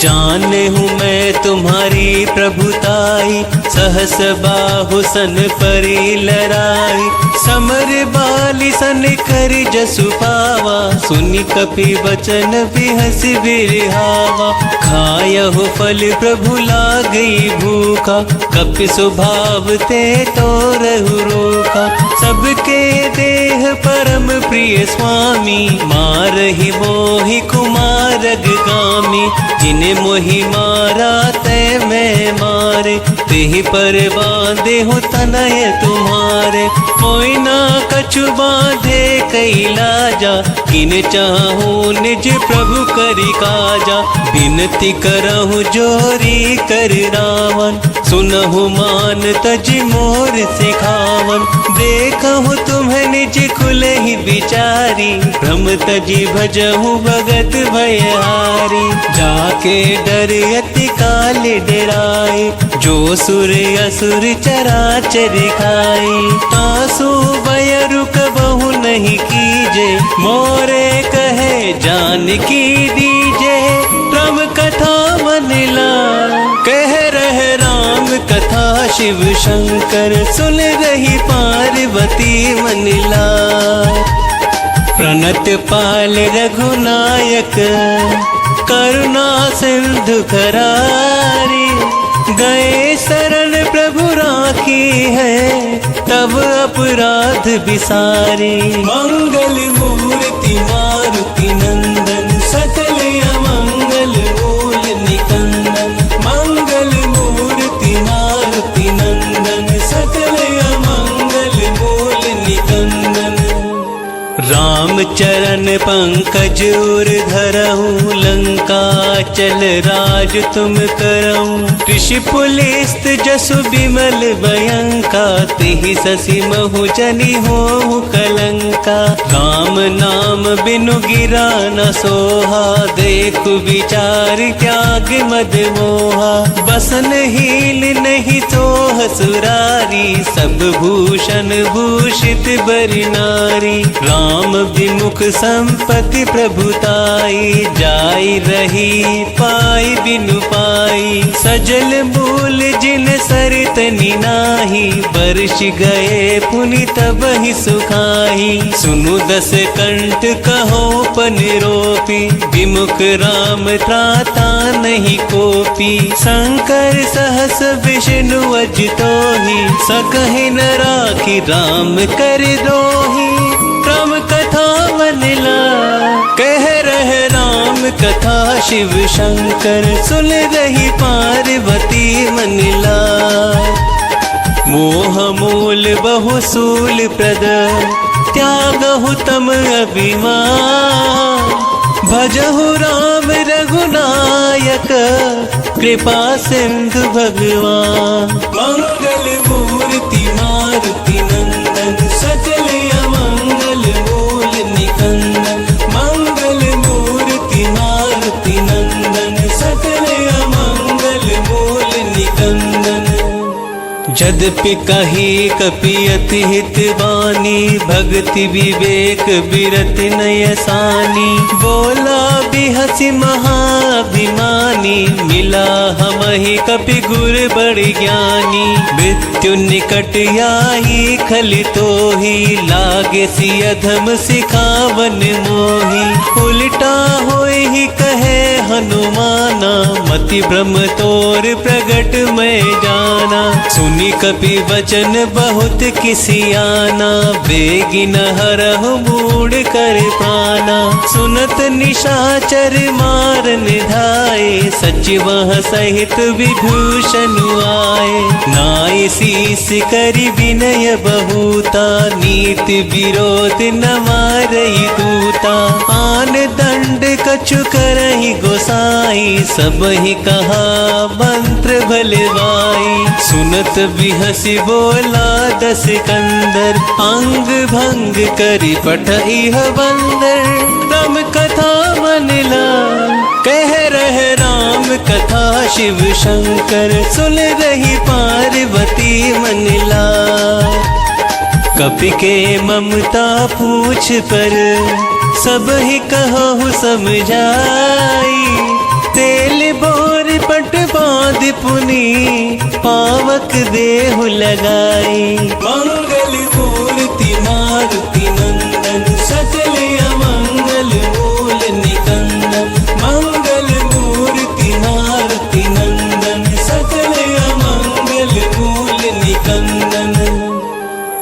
जाने हूँ मैं तुम्हारी प्रभुताई, सहस बाहु सन परी लराई। समर बाली सन कर जसु पावा, सुनि कपि वचन बिहस बिरहावा। खायहु फल प्रभु लागई भूखा, कपि स्वभाव ते तोरहु रोका। सबके देह परम प्रिय स्वामी, मारहि मोहि कुमारग गामी। जिने मोहि मारा ते मैं मारे, तेहि पर बांधे हूँ तनय तुम्हारे। कोई ना कछु बांधे कई लाजा, किन चाहूँ निज प्रभु करि काजा। बिनती करहु जोरी कर रावण, सुनहु मान तज मोर सिखावन। देखहु तुम्हें निज खुलहि विचारी, भ्रम तजी भजहु भगत भयहारी। जाके डर अति काल डराए, जो सुर असुर चराचर खाए। तासु बयरु कबहु नहीं कीजे, मोरे कहे जानकी दीजे। राम कथा मनला कह रहे राम कथा, शिव शंकर सुन रही पार्वती मनला। प्रणत पाल रघुनायक, करुणा सिंधु करारी। गए शरण प्रभु राखी है, तब अपराध बिसारी। मंगल मूर्ति मारुति नंदन, सकल अमंगल मूल निकंदन। मंगल मूर्ति मारुति नंदन, सकल अमंगल मूल निकंदन। राम चरण पंकज उर धरहु, लंका चल राज तुम करऊं। ऋषि पुलिस्त जसु बिमल भयंका, तिहि ससी महु जनि होहु कलंका। राम नाम बिनु गिरा न सोहा, देखु विचार त्याग मद मोहा। बसन हील नहीं सोह सुरारी, सब भूषण भूषित बर नारी। राम राम विमुख संपत्ति प्रभुताई, जाई रही पाई बिनु पाई। सजल मूल जिन सरतनि नाही, बरस गए पुनि तब ही सुखाई। सुनु दस कंठ कहो पन रोपी, विमुख राम त्राता नहीं कोपी। शंकर सहस विष्णु अजितो ही, सकहि न राखी राम कर दोही। राम कथा मनला कह रहे राम कथा, शिव शंकर सुन रही पार्वती मनला। मोह मूल बहु सूल प्रद, त्यागहु तम अभिमान। भजहु राम रघुनायक, कृपा सिंधु भगवान। मंगल मूर्ति मारुति नंदन, सकल अमंगल मूल निकंदन। मंगल मूर्ति मारुति नंदन, सकल अमंगल मूल निकंदन। यद्यपि कही कपि अति हित बानी, भक्ति विवेक बिरत नयसानी। बोला बिहसि महाभिमानी, मिला हमहि कपि गुर बड़ ज्ञानी। मृत्यु निकट आई खलि तोहि, लागे सि अधम सिखावन मोहि। उल्टा होय ही कहे हनुमाना, मति भ्रम तोर प्रगट मैं जाना। सुनि कपि वचन बहुत किसियाना, बेगिन हरहु मूढ़ कर प्राणा। सुनत निशाचर मार निधाए, सचिवह सहित विभूषण आए। नाय शीस करि विनय बहुता, नीति विरोध न मारई दूता। आन दंड कछु करहि गोसाई, सबहि कहा मंत्र भलवाई। सुनत बिहसि बोला दस कंदर, अंग भंग करि पठइह बंदर। राम कथा मनला कह रहे राम कथा, शिव शंकर सुन रही पार्वती मनला। कपि के ममता पूछ पर, सब ही कहो समझाई। तेल बोर पट बांध पुनी, पावक देहु लगाई। मंगल मूर्ति मारुति नंदन, सकल अमंगल मूल निकंदन। मंगल मूर्ति मारुति नंदन, सकल अमंगल मूल निकंदन।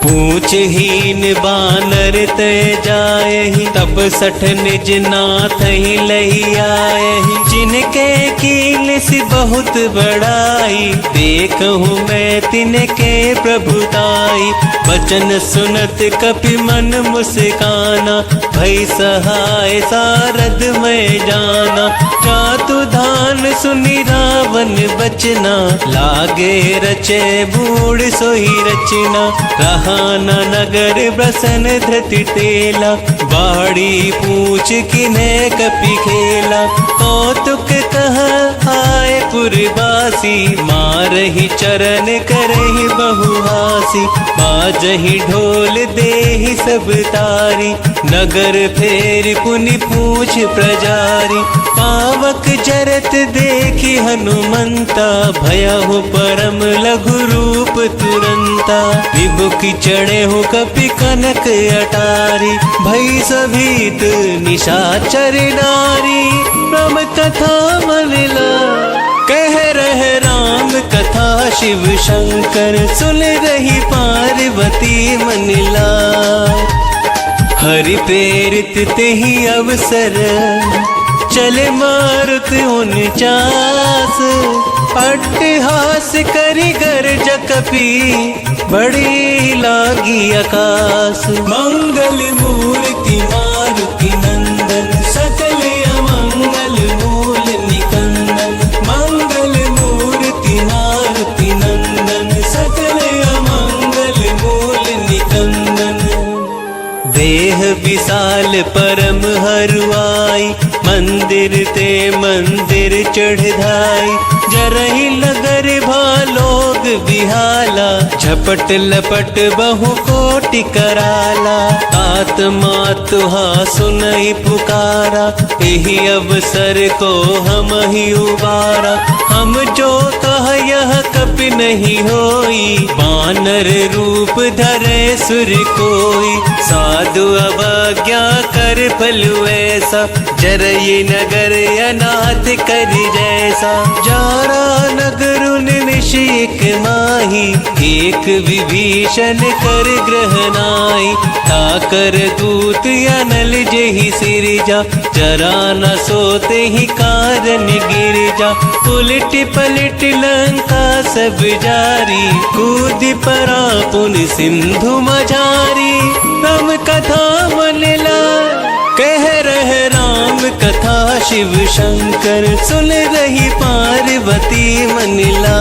पूछहीन बानर तय जायहि, तब सठ निज नाथ ही लही आयहि। जिनके कील सि बहुत बड़ाई, देखहु मैं तिनके प्रभुताई। वचन सुनत कपि मन मुस्काना, भई सहाय सारद मैं जाना। जातु धान सुनि रावण बचना, लागे रचे बूढ़ सोई रचना। रहा न नगर बसन धृति तेला, बाड़ी पूछ किन्हे कपि खेला। कौतुक कह आए पुरवासी, मारहि चरण करहि बहुहासी। बाजहि ढोल देहि सब तारी, नगर फेर पुनि पूछ प्रजारी। पावक जरत देखि हनुमंता, भयहु परम लघु रूप तुरंता। विभुखि चढ़े हो कपि कनक अटारी, भई सभीत निशाचर नारी। राम कथा मनला कह रहे राम कथा, शिव शंकर सुन रही पार्वती मनला। हरि प्रेरित तेहि अवसर, चले मारुत 49। अट्टहास करि गर्ज कपि, बड़ी लागी आकाश। मंगल मूर्ति मारुति नंदन, सकल अमंगल मूल निकंदन। मंगल मूर्ति मारुति नंदन, सकल अमंगल मूल निकंदन। देह विशाल परम हरुआई, मंदिर ते मंदिर चढ़ाई, जरही नगर भालोग बिहाला, झपट लपट बहु कोटि कराला। आत्मा तुहा सुनई पुकारा, यही अवसर को हम ही उबारा। हम जो कह यह कपि नहीं होई, वानर रूप धरे सुर कोई। साधु अवज्ञा कर फलु ऐसा, जरई नगर अनाथ कर जैसा। जारा नगरुन निशिक माही, एक विभीषण कर ग्रहनाई। ताकर दूत अनल जेहि सिरजा, जरा न सोते ही कारण गिरजा। उलट पलट लंका सब जारी, कूद परा पुन सिंधु मझारी। राम कथा मनला कह रहे राम कथा, शिव शंकर सुन रही पार्वती मनला।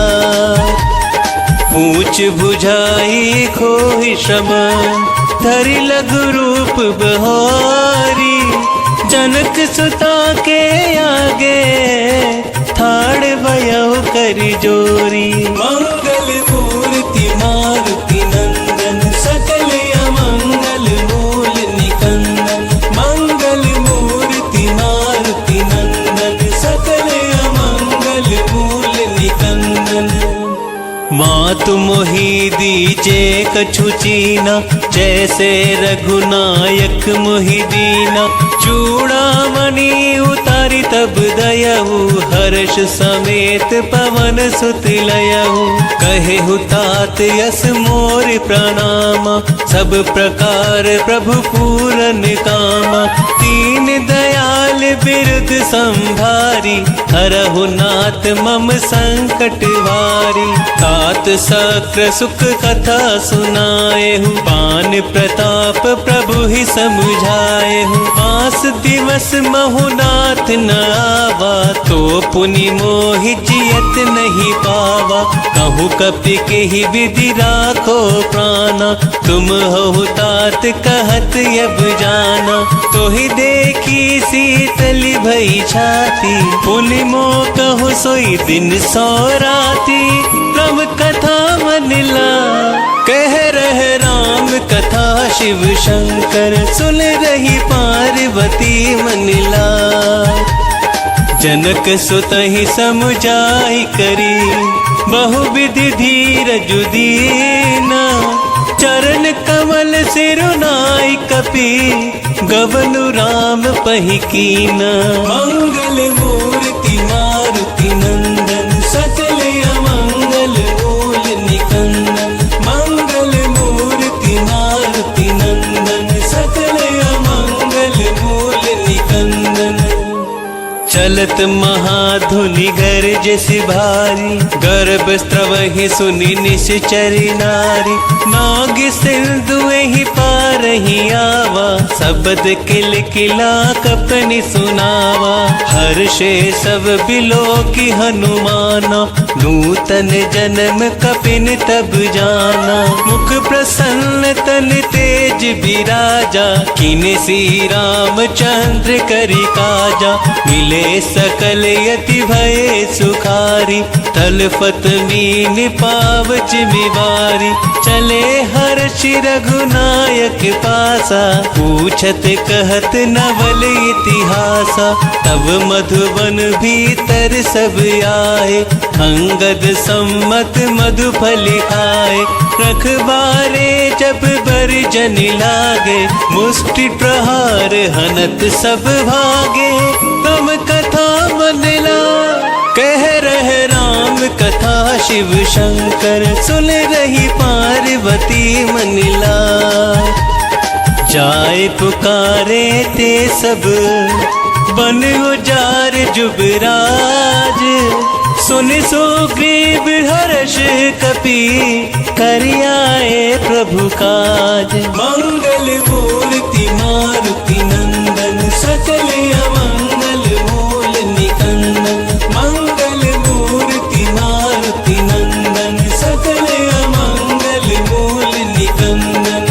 पूछ बुझाई खोहि श्रवण, धरि लघु रूप बहारी। जनक सुता के आगे, ठाड़ भयउ कर जोरी। मंगल मूर्ति मारुति नंदन, सकल अमंगल मूल निकंदन। मंगल मूर्ति मारुति नंदन, सकल अमंगल मूल निकंदन। मातु मोहि दीजे कछु चीना, जैसे रघुनायक मोहि दीना। चूड़ामणि उतारी तब दयहु, हर्ष समेत पवन सुत लयहु। कहेहु तात यस मोर प्रणामा, सब प्रकार प्रभु पूरन कामा। दीन दयाल बिरुद संभारी, हरहु नाथ मम संकट वारी। तात सक्र सुख कथा सुनाएहु, पान प्रताप प्रभु ही समुझाएहु। मास दिवस महुनाथ न आवा, तो पुनि मोहि जियत नहीं पावा। कहूँ कपि के ही विधि राखो प्राणा, तुम हो तात कहत अब जाना। तो ही देखी शीतल भई छाती, पुनि मो कहु सोई दिन सौ राती। राम कथा मनला कह रहे राम कथा, शिव शंकर सुन रही पार्वती मनला। जनक सुतहि समुझाई करी, बहुविधि धीरज दीना। चरण कमल सिरुनाई कपि, गवनु राम पहि कीना। मंगल मूर्ति मारुति नंदन, सकल अमंगल मूल निकंदन। मंगल मूर्ति मारुति नंदन, सकल अमंगल मूल निकंदन। चलत महाधुनि गर्ज भारी, गर्भ स्त्रवहि सुनि निश्चरी नारी। नाग सिंधु ही पारहि आवा, शब्द किल किला कपनि सुनावा। हर्षे सब बिलो की हनुमाना, नूतन जन्म कपिन तब जाना। मुख प्रसन्न तन तेज विराजा, किन सी रामचंद्र करि काजा। मिले सकल यति भये सुखारी, तलफत मीन पावच बिवारी। चले हर्ष रघुनायक पासा, पूछत कहत नवल इतिहासा। तब मधुवन भीतर सब आए, अंगद सम्मत मधुफल खाए। रखबारे जब बरजन लागे, मुष्टि प्रहार हनत सब भागे। तुम कथा मनला कह रहे राम कथा, शिव शंकर सुन रही पार्वती मनला। जाए पुकारे ते सब, बन उजार जुबराज। सुन सुग्रीव हर्ष कपि, करियाए प्रभु काज। मंगल मूर्ति मारुति नंदन, सकल अमंगल मूल निकंदन। मंगल मूर्ति मारुति नंदन, सकल अमंगल मूल निकंदन।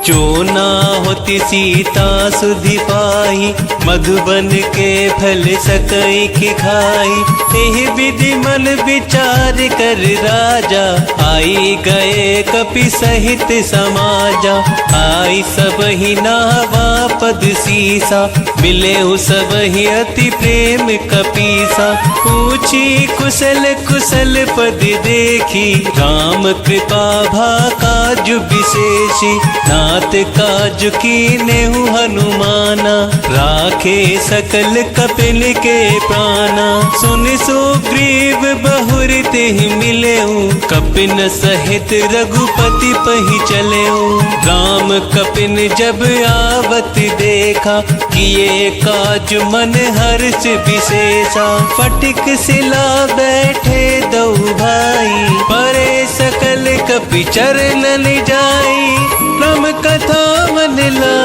जो ना होती सीता सुधि पाई, मधुबन के फल सकई की खाई। एहि विधि मन विचार कर राजा, आई गए कपि सहित समाजा। आई सब ही नावा पद सीसा, मिले सब ही अति प्रेम कपीसा। पूछी कुशल कुशल पद देखी, राम कृपा भा काज विशेषी। नाथ काज कीन्हु हनुमाना, राखे सकल कपिल के प्राणा। सुन सुग्रीव बहुर तेहि मिलेऊ, कपिन सहित रघुपति पहि चलेऊ। राम कपिन जब आवत देखा, किए काज मन हर्ष विशेषा। फटिक सिला बैठे दो भाई, परे सकल कपि चरणन जाई। राम कथा मन ला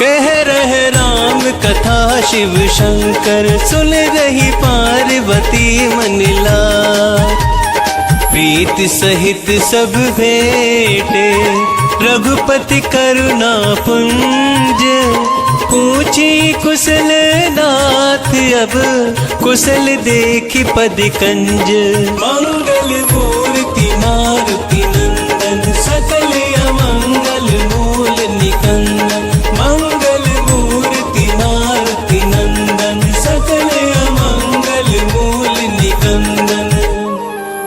कह रहे राम कथा, शिव शंकर सुन रही पार्वती मन ला। प्रीत सहित सब भेटे, रघुपति करुणा पुंज। पूछी कुशल नाथ अब, कुशल देखी पद कंज। मंगल मूर्ति मारुति नंदन, सकल अमंगल मूल निकंदन। मंगल मूर्ति मारुति नंदन, सकल अमंगल मूल निकंदन।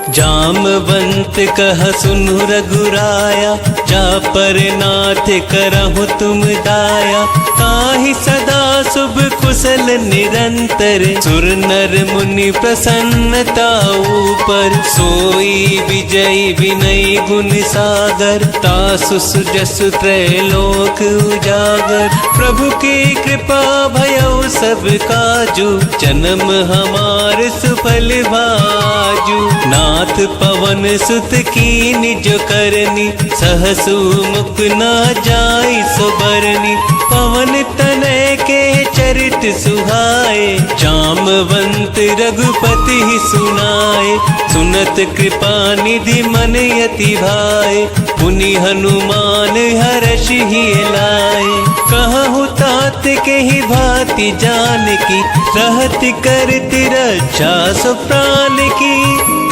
जामवंत कह सुनु रघुराया, जा पर नाथ करहु तुम दाया। ताहि सदा शुभ कुशल निरंतर, सुर नर मुनि प्रसन्नता ऊपर। सोई विजयी विनय गुण सागर, तासु सुजसु त्रैलोक उजागर। प्रभु की कृपा भयउ सब काजू, जन्म हमार सुफल भाजू। नाथ पवन सुत कीन जो करनी, सहसु मुख न जाई सुबरनी। पवन तनय के चरित सुहाए, जामवंत रघुपति ही सुनाए। सुनत कृपा निधि मन यति भाए, पुनि हनुमान हर्ष ही लाए। कहु तात के ही भांति जानकी, रहत करति रक्षा सो प्राण की।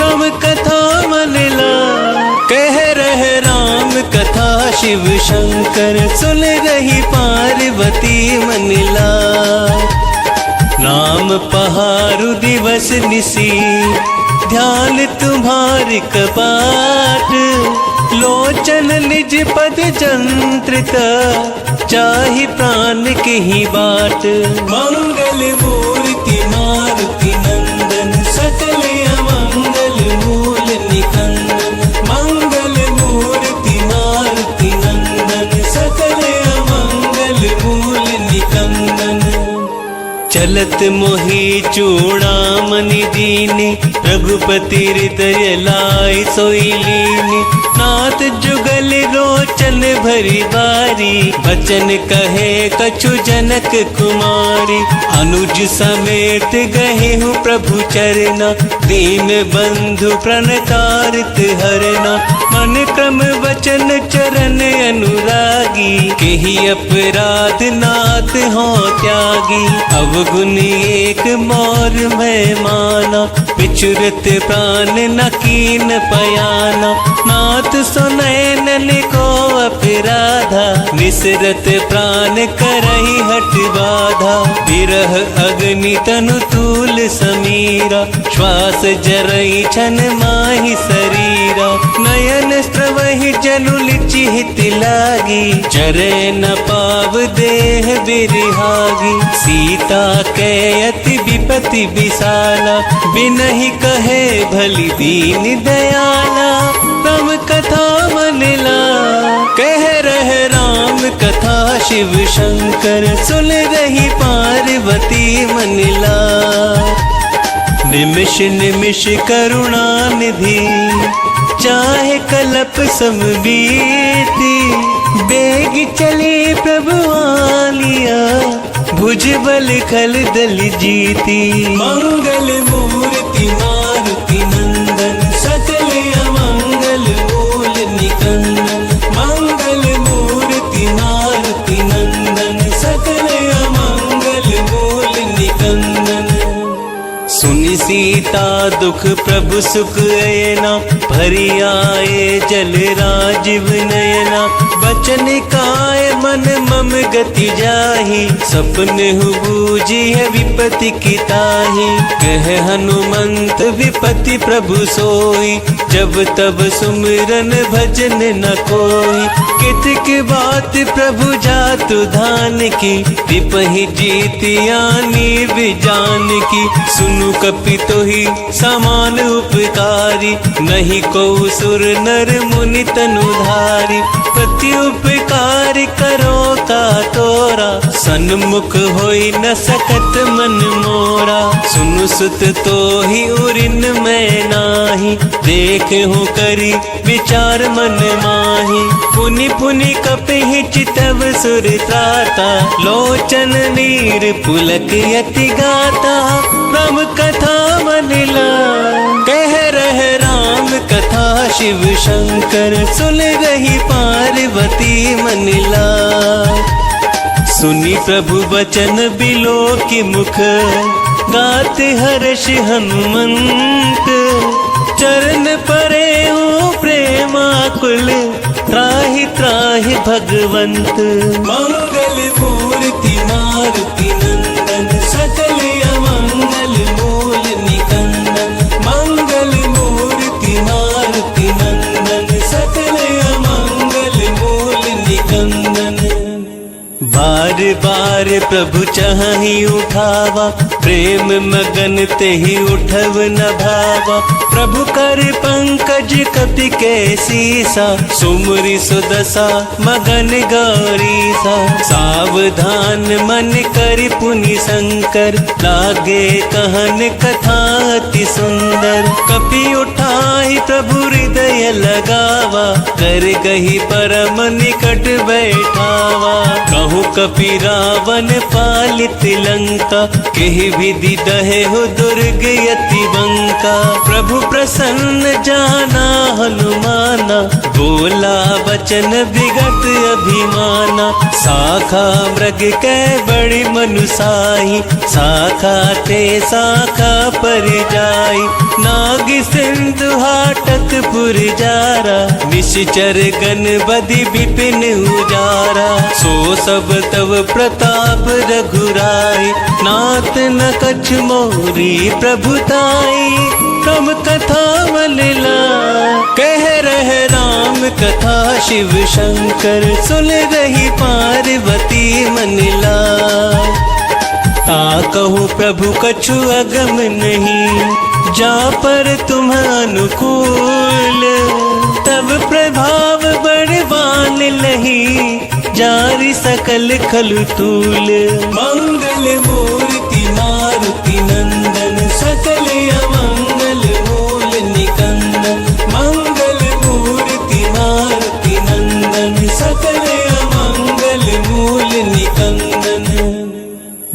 तब कथा मन ला कह रहे राम कथा, शिव शंकर सुन रही पार्वती मन ला। नाम पहारु दिवस निसी, ध्यान तुम्हारी कपाट। लोचन निज पद जंत्रिता, चाहि प्राण के ही बाट। मंगल मूर्ति मारुति नंदन, सकल अमंगल मूल निकंदन। मंगल मूर्ति मारुति नंदन, सकल अमंगल मूल निकंदन। चलत मोहि चूड़ामणि दीनी, रघुपति हृदय लाई सोई लीनी। नाथ जुगल रोचन भरी बारी, बचन कहे कछु जनक कुमारी। अनुज समेत गहे हूँ प्रभु चरना, दीन बंधु प्रणतारित हरना। मन क्रम वचन चरण अनुरागी, केहि अपराध नाथ हो त्यागी। अवगुण एक मोर मैं माना, विचुरत प्राण न कीन पयाना। नाथ सुनैनन को अपराधा, निसरत प्राण करहि हट बाधा। विरह अग्नि तनु तूल समीरा, श्वास जरई छन माहि शरीरा। नयन स्रवहि जलुल चिहित लागी, जरे न पाव देह बिरहागी। सीता के अति विपति विशाला, बिनहि कहे भली दीन दयाला। तब कथा मन ला कह रहे राम कथा, शिव शंकर सुन रही पार्वती मन ला। निमिष निमिष करुणा निधि, चाहे कलप सम बीती। बेग चले प्रभु आलिया, भुज बल खल दल जीती। मंगल मूर्ति मारुति नंदन, सकल अमंगल मूल निकंदन। मंगल मूर्ति मारुति सीता दुख प्रभु सुख अयना, भरी आए जल राजीव नयना। बचन काय मन मम गति जाहि, सपने हु बूझी है विपत्ति की ताहि। कह हनुमंत विपत्ति प्रभु सोई, जब तब सुमिरन भजन न कोई। कितक बात प्रभु जातु धान की, तिपहि जीतियानी विजान की। सुनु कपि तोहि समान उपकारी, नहीं को सुर नर मुनि तनुधारी। प्रति उपकार करो का तोरा, सन्मुख होई न सकत मन मोरा। सुनु सुत तो ही उरिन मैं नाही, देखे हो करी विचार मन माही। पुनि पुनि कपिहि चितव सुर त्राता, लोचन नीर पुलक यति गाता। राम कथा मन लाय, कह रहे राम कथा शिव शंकर। सुन रही पार्वती मन लाय, सुनी प्रभु वचन बिलो की मुख। गाते हर्ष हनुमंत, चरण परे हो प्रेमाकुल। त्राहि त्राहि भगवंत, मंगल मूर्ति मारुति नंदन। सकल अमंगल मूल निकंदन, मंगल मूर्ति मारुति नंदन। सकल अमंगल मूल निकंदन। बार बार प्रभु चाहि उठावा, प्रेम मगन तेहि उठव न भावा। प्रभु कर पंकज कपि के सीसा, सुमरि सुदशा मगन गौरीसा। सावधान मन कर पुनि शंकर, लागे कहन कथा अति सुंदर। कपि उठाहि प्रभु हृदय लगावा, कर गही परम निकट बैठावा। कहूँ कपि रावण पालित लंका, केहि विधि दहे हो दुर्ग यति बंका। प्रभु प्रसन्न जाना हनुमाना, बोला वचन विगत अभिमाना। साखा मृग कै बड़ी मनुसाही, साखा ते साखा पर जाई। नाग सिंधु हाटक पुर जारा, निश्चर गण बदि विपिन उजारा। सो सब तव प्रताप रघुराई, नाथ न कछ मोरी प्रभुताई। राम कथा मन लाय, कह रहे राम कथा शिव शंकर। सुन रही पार्वती मन लाय, ता कहूँ प्रभु कछु अगम नहीं। जा पर तुम अनुकूल, तब प्रभाव बड़वान लही। जारी सकल खलु तूल, मंगल मूर्ति मारुति नंदन। सकल अमंगल मूल निकंदन, मंगल मूर्ति मारुति नंदन। सकल अमंगल मूल निकंदन।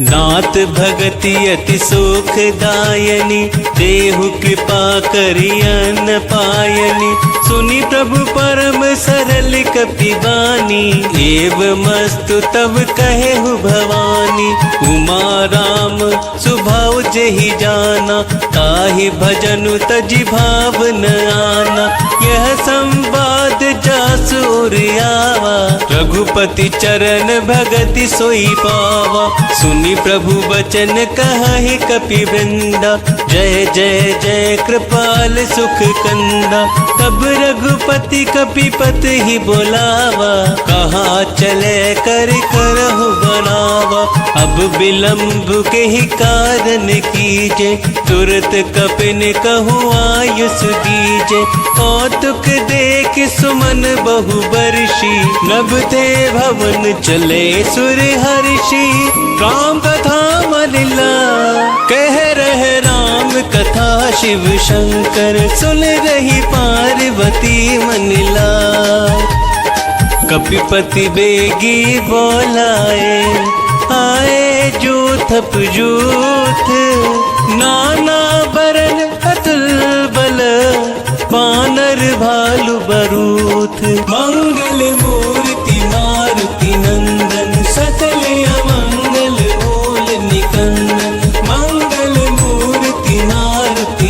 नाथ भगति अति सुख दायनी, देहु कृपा करियन पायनी। सुनी प्रभु परम सरल कपि बानी, एव मस्तु तब कहेहु भवानी। उमा राम स्वभाव जेहि जाना, ताहि भजनु तजि भाव न आना। यह संवाद जासु उर आवा, रघुपति चरण भगति सोई पावा। सुनी प्रभु बचन कहि कपि वृंदा, जय जय जय कृपाल सुख कंदा। तब रघुपति कपिपत ही बोलावा, कहाँ चले कर करहु बनावा। अब विलंब के ही कारण कीजे, तुरत कपिन कहूँ आयुष दीजे। कौतुक देख सुमन बहु बरसी, नभ थे भवन चले सुर हर्षि। राम कथा मन लाय, कह रहे राम कथा शिव शंकर। सुन रही पार्वती मन लाय, कपिपति बेगी बोलाए। आए जूथप जूथ, नाना बरन अतुल बल। बानर भालु बरूथ, मंगल मूर्ति मारुति नंदन। सकल अमंगल मूल निकंदन, मंगल मूर्ति मारुति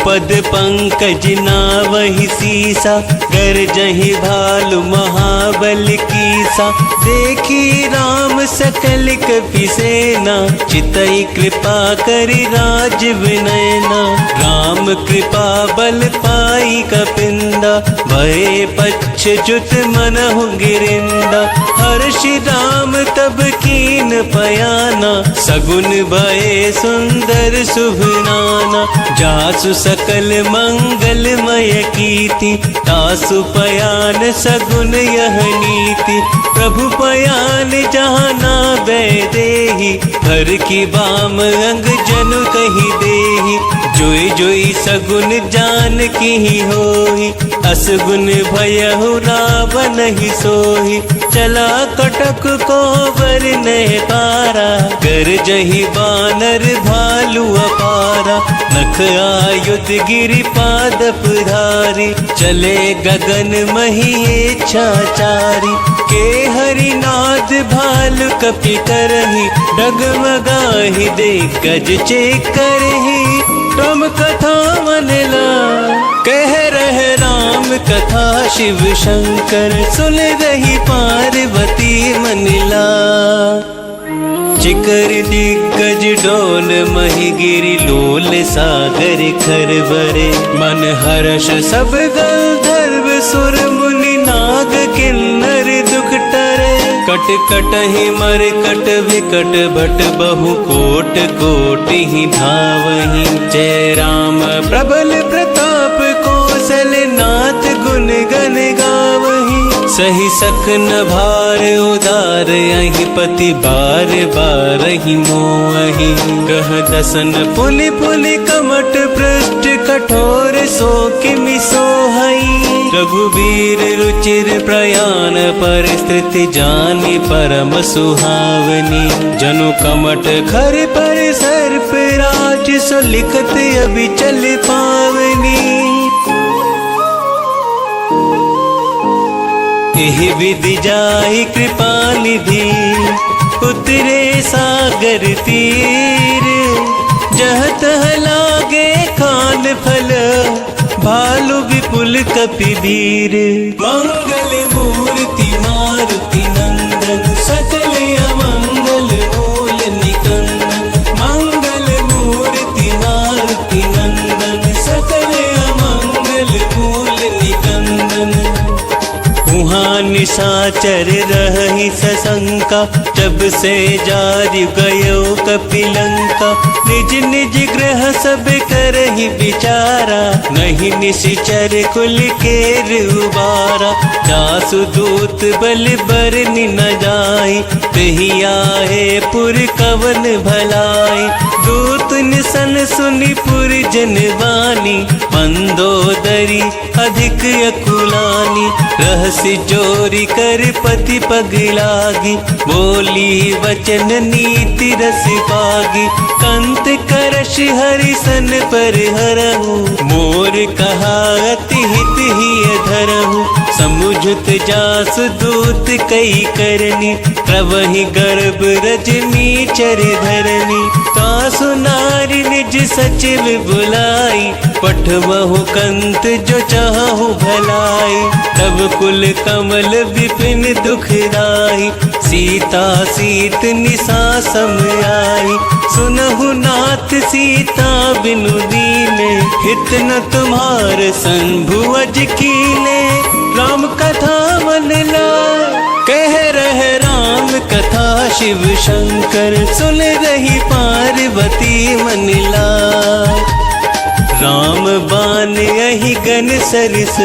पद पंकज नावहि सीसा, गरजहि भालु महाबल कीसा। देखी राम सकल कपि सेना, चितई कृपा करि राज विनयना। राम कृपा बल पाई कपिंदा, भये पच्छ जुत मनहु गिरिंदा। हर्षि राम तब कीन पयाना, सगुन भये सुंदर शुभ नाना। जासु सकल मंगलमय कीर्ति, तासु पयान सगुन यह नीति। प्रभु पयान जहाँ नावै देहि, हर की बाम अंग जनु कहि देहि। जोई जोई सगुन जान की होहि, असगुन भयहु रावण ही सोहि। चला कटक को बर नहीं पारा, गरजहि बानर भालु अपारा। नख आयुध गिरि पादप धारी, चले गगन मही छाचारी। के हरिनाद भालु कपि करहि, डगमगाहि दे गज चेक करहि। राम कथा मनला, कह रहे राम कथा शिव शंकर। सुन रही पार्वती मनला, चिकर दिग्गज डोल मही गिरि लोल सागर खरबरे। मन हर्ष सब गंधर्व सुर मुनि नाग किन्नर दुख टरे। कट कटहि मर कट विकट भट बहु कोट कोट ही धावहि। जय राम प्रबल प्रताप कौशल नाथ गुण गण गावहि। सही सखन भार उदार अहि पति बार बार ही मोहि। कह दसन पुनि पुनि कमट पृष्ठ कठोर सो किमि सोहई। रघुवीर रुचिर प्रयाण परिस्थिति जानी परम सुहावनी। जनु कमट खर पर सर्प राज सो लिखत अभी चल पावनी। एहि विधि जाहि कृपा निधि उतरे सागर तीर। जह तह लागे खान फल भालु विपुल कपि धीर। मंगल मूर्ति मारुति नंदन सकल अमंगल मूल निकंदन। मंगल मूर्ति मारुति नंदन सकल अमंगल मूल निकंदन। वहाँ निशाचर रही सशंका, जब से जारि गयो कपिलंका। निज निज ग्रह सब करहि विचारा, नहीं निशिचर कुल केर उबारा। जासु दूत बल बरनि न जाई, तेहि आहे पुर कवन भलाई। दूत निसन सुनि पुर जनवानी, मंदोदरी अधिक अकुलानी। रहसि जोरी कर पति पग लागी, बोली वचन नीति रस पागी। कंत करश हरिसन पर हरहु, मोर कहा अति हित ही धरहु। समुझत जास दूत कई करनी, प्रवहि गर्भ रजनी चर धरनी। तासु नारी निज सचिव बुलाई, पठवहु कंत जो चाहु भलाई। तब कुल कमल विपिन दुखदाई, सीता सीत निशा सम आई। सुनहु नाथ सीता बिनु दीने, हित न तुम्हार संभु अज कीने। राम कथा मन लाय, कह रहे राम कथा शिव शंकर। सुन रही पार्वती मन लाय। राम बान यही गन सरिस,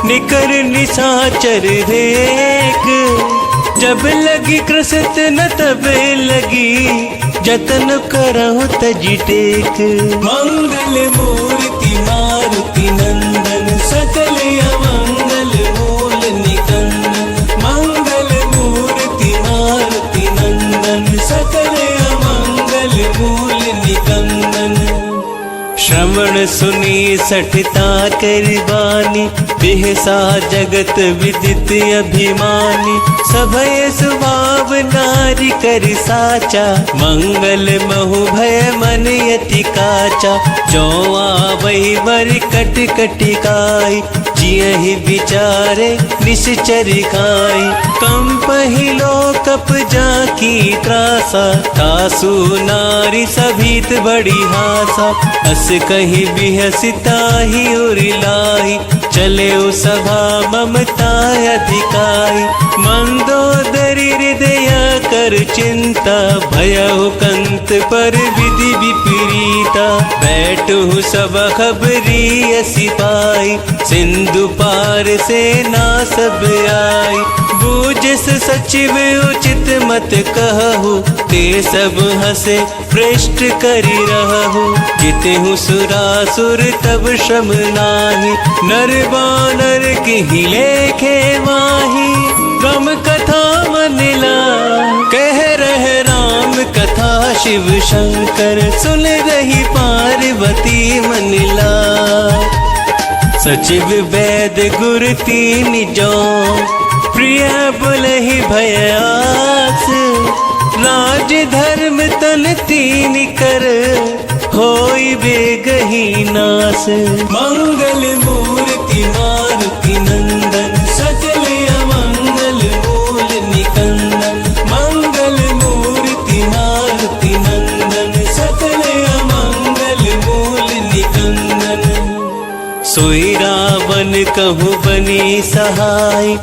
निकर निशाचर देख। जब लगी कृषत न तब लगी, जतन करहु तजि टेक। मंगल मूर्ति मारुति नंदन सकल अमंगल मूल निकंदन। मंगल मूर्ति मारुति नंदन सकल अमंगल मूल निकंदन। श्रवण सुनी सठता करबानी, बिहसा जगत विदित अभिमानी। सभय स्वभाव नारी कर साचा, मंगल महु भय मन यति काचा। जो आवै वर कट कटिकाई, जियहि विचारे निश्चर खाई। कंपहि लोकप जाकी त्रासा, तासु नारी सभीत बड़ी हासा। अस कही बिहसिता ही उरिलाई, चले सभा ममता अधिकाई। मंदोदरी हृदय कर चिंता, भयहु कंत पर विधि विपरीता। बैठु सब खबरी सिपाही, सिंधु पार से ना सब आई। बूझस सचिव उचित मत कहु, ते सब हसे पृष्ठ करि रहु। जितहु सुरासुर तब श्रम नाही, नर बानर की लेखे माही। राम कथा मनिला, कह रहे राम कथा शिव शंकर। सुन रही पार्वती मनिला, सचिव वैद गुर तीन जो। प्रिय बुलहि भयास, राज धर्म तन तीन कर। होई बेगही नास, मंगल मूर्ति मारुति नंदन। सकल अमंगल मूल निकंदन, मंगल मूर्ति मारुति नंदन। सकल अमंगल मूल निकंदन। सोई रावण कहु बनी सहाय,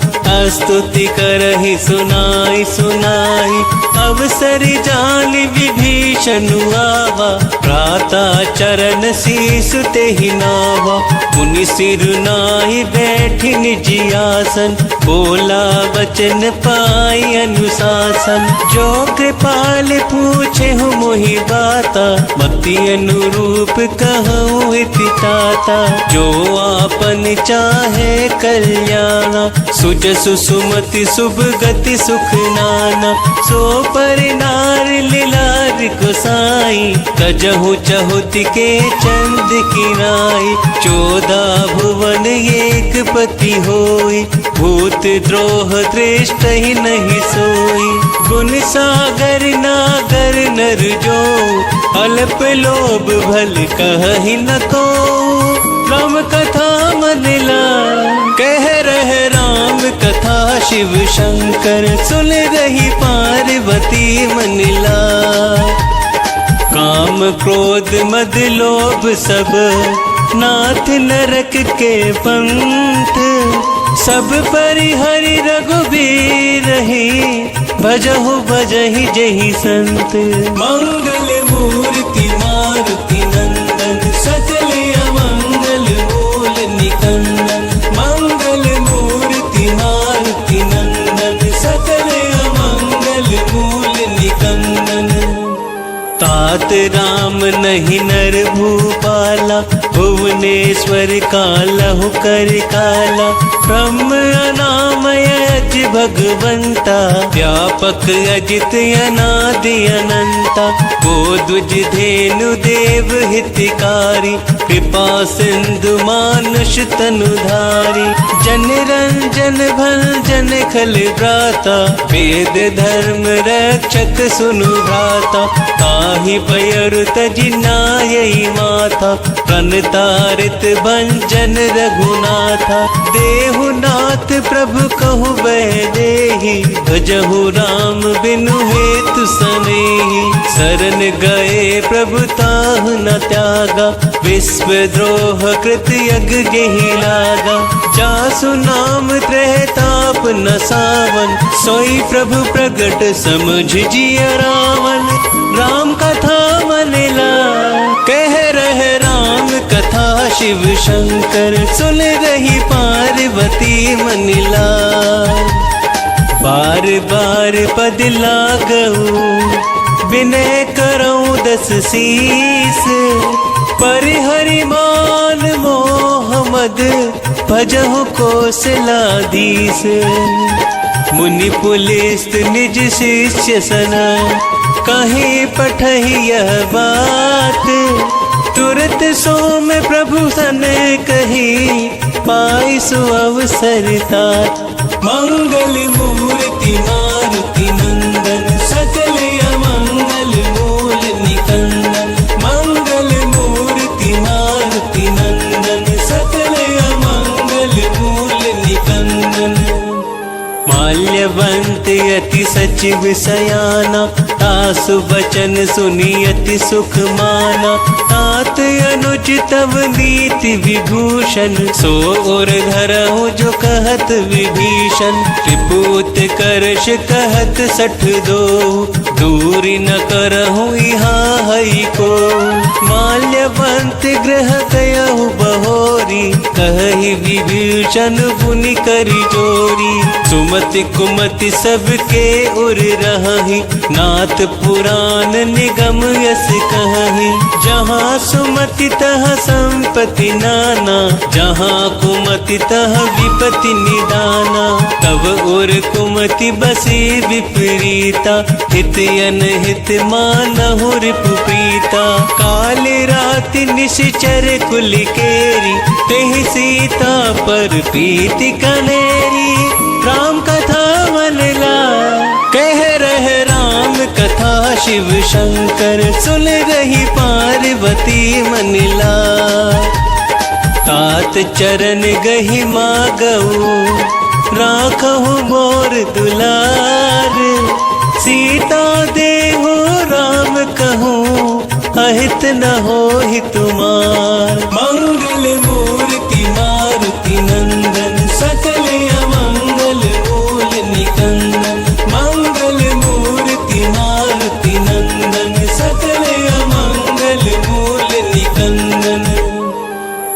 स्तुति करहि सुनाई सुनाई। अवसर जान विभीषण आवा, भ्राता चरण शीसु तेहि नावा। मुनि सिर नाहि बैठि निज आसन, बोला वचन पाई अनुशासन। जो कृपाल पूछे हूँ मोहि बाता, मति अनुरूप कहूँ हित ताता। जो आपन चाहे कल्याणा, सुजसु सुमति शुभ गति सुख नाना। सो पर नार लीलार गोसाई, तजहु चहुति के चंद किनाई। 14 भुवन एक पति होई, भूत द्रोह दृष्ट ही नहीं सोई। गुण सागर नागर नर जो, अल्प लोभ भल कहि न को। राम कथा मनिला, कह रहे राम कथा शिव शंकर। सुन रही पार्वती मनिला, काम क्रोध मद लोभ सब नाथ नरक के पंथ। सब परिहरि रघुबीर रही, भजहु भजहि जहि संत। मंगल मूर्ति मारुति नंदन, सकल अमंगल मूल निकंदन। मंगल मूर्ति मारुति नंदन, सकल अमंगल मूल निकंदन। तात राम नहीं नर भूपाला, भुवनेश्वर कालहु कर काला। ब्रह्म अनामय अज भगवंता, व्यापक अजित अनादि अनंता। गोद्विज धेनु देव हितकारी, कृपा सिंधु मानुष तनुधारी। जन रंजन भंजन खल भ्राता, वेद धर्म रक्षक सुनु भ्राता। ताहि पयरु तजि नायई माथा, प्रणतारित भंजन रघुनाथा। देहु नाथ प्रभु कहु वैदेही, भजहु राम बिनु हेतु सनेही। शरण गए प्रभु ताहु न त्यागा, विश्व द्रोह कृत यज्ञ जेहि लागा। जासु नाम त्रैताप न सावन, सोई प्रभु प्रगट समझ जिय रावण। राम कथा मनिला, कह रहे राम कथा शिव शंकर। सुन रही पार्वती मनिला, बार बार पद लागऊ, विनय करऊं 10 शीस। परिहरि मान मोहम्मद, भजहु कौशलाधीश। मुनि पुलिस्त निज शिष्य सना, कहीं पठहि यह बात। तुरत सो में प्रभु सन कही पाई सो अवसर तात। मंगल मूर्ति मारुति नंदन सकल अमंगल मूल निकंदन। मंगल मूर्ति मारुति नंदन सकल अमंगल मूल निकंदन। माल्यवंत यति सचिव सयाना तासु बचन सुनी अति सुख माना। तात अनुज तव नीति विभूषण सो और धरहु जो कहत विभीषण। त्रिपुत करश कहत 62 दूरी न करहु यहाँ हई को। माल्यवंत ग्रह गयहु बहोरी कहि विभीषण पुनि करि जोरी। सुमति कुमति सबके उर रही नाथ पुराण निगम यस कहि। जहाँ सुमति तह संपत्ति नाना जहाँ कुमति तह विपत्ति निदाना। तब उर कुमति बसी विपरीता हित अनहित मानहु रिपु प्रीता। काल राति निश्चर कुल केरी तेहि सीता पर प्रीति कनेरी। राम कथा मन ला कह रहे राम कथा शिव शंकर सुन रही पार्वती मन ला। तात चरण गही मागऊ राखहु मोर दुलार। सीता देहु राम कहूँ अहित न होहि तुमार। मंगल मूर्ति मारुति नंदन सकल अमंगल मूल निकंदन। मंगल मूर्ति मारुति नंदन सकल अमंगल मूल निकंदन।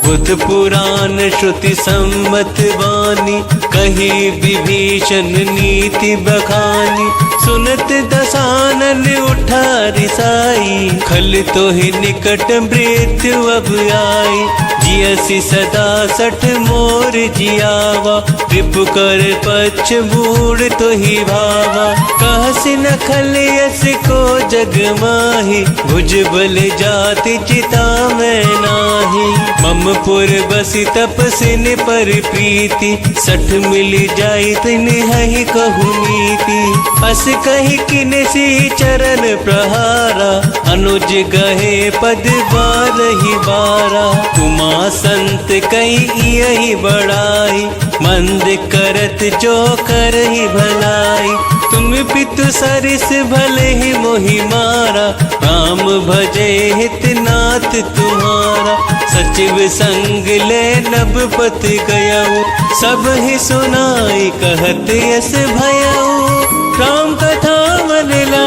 बुध पुराण श्रुति सम्मत वाणी कही विभीषण नीति बखानी। सुनत दसानन उठा रिसाई खल तो ही निकट मृत्यु अब आई। जियसि सदा 60 मोर जियावा रिपु कर पक्ष बूढ़ तो ही भावा। कहसि न खल यस को जग माही भुज बल जाति चिता में नाही। मम पुर बसी तपसिन पर प्रीति 60 मिल जाई तिन हहि कहु नीति। अस कहि किन सी चरण प्रहारा अनुज गहे पद 12 12। तुमा संत कही यही बड़ाई मंद करत जो करही भलाई। तुम पितु सरिस भले ही मोहि मारा राम भजे हित नाथ तुम्हारा। सचिव संग ले नभपत गयऊ सब ही सुनाई कहत यस भयऊ। राम कथा मन ला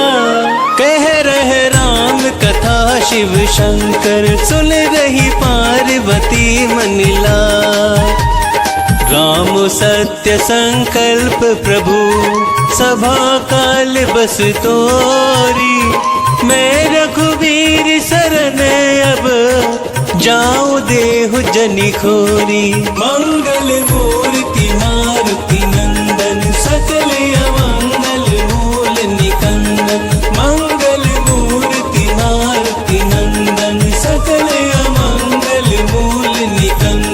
कह रहे राम कथा शिव शंकर सुन रही पार्वती मन ला। राम सत्य संकल्प प्रभु सभा काल बस तोरी। मैं रघुवीर शरण अब जाऊं देहु जनि खोरी। मंगल मूर्ति मारुति नंदन सकल अमंगल मूल निकंदन। मंगल मूर्ति मारुति नंदन सकल अमंगल मूल निकंदन।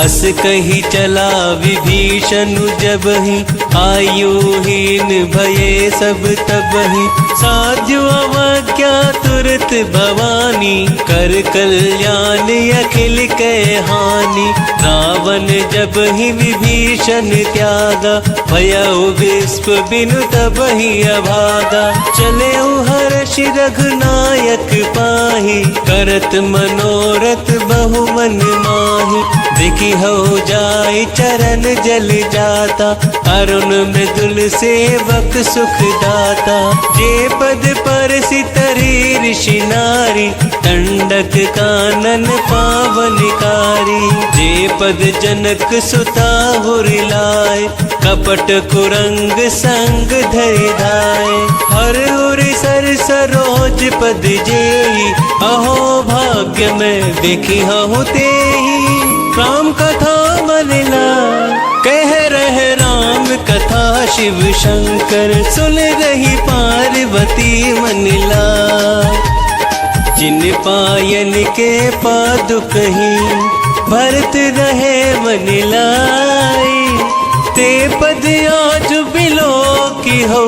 अस कही चला विभीषण जबहि आयुहीन भये सब तबहि। साध्यो अवज्ञा तुरत भवानी कर कल्याण अखिल के हानि। रावण जब ही विभीषण त्यागा भयउ विश्व बिनु तबहि अभागा। चले हर्ष रघुनायक पाहि करत मनोरथ बहु मन माहि। देखी हो जाय चरण जल जाता अरुण मृदुल सेवक सुख दाता। जे पद पर सितरी ऋषि नारी दंडक कानन पावनकारी। जे पद जनक सुता हुरिलाए कपट कुरंग संग धरि धाय। हर उर सर सरोज पद जेहि अहो भाग्य में देखी हूँ तेहि। राम कथा मन ला कह रहे राम कथा शिव शंकर सुन रही पार्वती मन ला। जिन पायन के पादुक ही भरत रहे मन लाई। ते पद आज बिलो की हो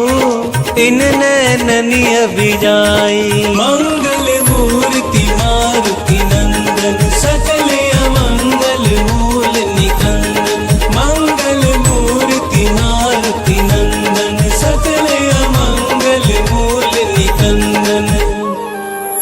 इन नैननी अभिजाई। मंगल मूर्ति मारुति नंदन सकल अमंगल मूल निकंदन। मंगल मूर्ति मारुति नंदन सकल अमंगल मूल निकंदन।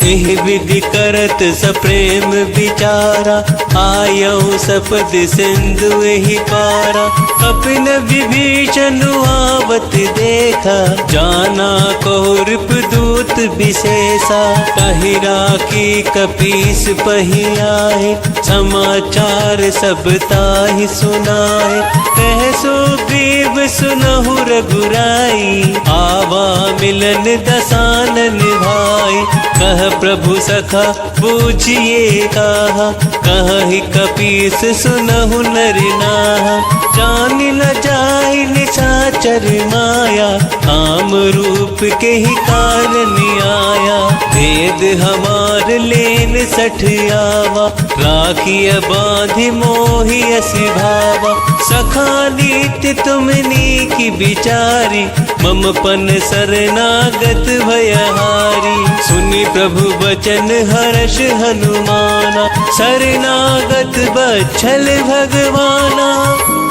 एह विधि करत सप्रेम विचारा आयो सपद सिंधु ही पारा। कपिन विभीषण आवत देखा जाना कौरप दूत विशेषा। कहिरा की कपीस पही आए समाचार सब ताहि सुनाए। कह सुग्रीव सुनहु रघुराई आवा मिलन दसानन भाई। कह प्रभु सखा बूझिए कहा कहि कपीस सुनहु नर नाहा। जान न जाहि निशाचर माया काम रूप के ही कारण आया। भेद हमार लेन सठ आवा राखिय बांधि मोहि असि भावा। सखा नीति तुमनी की बिचारी मम पन शरणागत भयहारी। सुनि प्रभु बचन हर्ष हनुमाना शरणागत बच्छल भगवाना।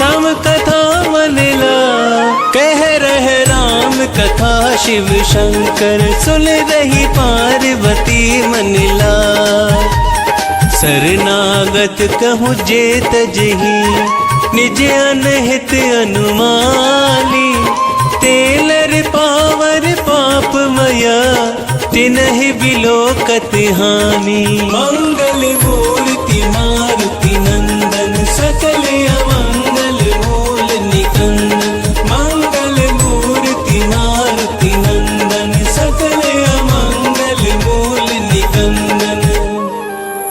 तम कथा मन ला कह रहे राम कथा शिव शंकर। सुन रही पार्वती मन ला शरणागत कहूँ जे तजही निज अनहित अनुमानी। तेलर पावर पाप मया तिनहि बिलोकत हानि। मंगल मूर्ति मारुति नंदन सकल अमंगल मूल निकंदन। मंगल मूर्ति मारुति नंदन सकल अमंगल मूल निकंदन।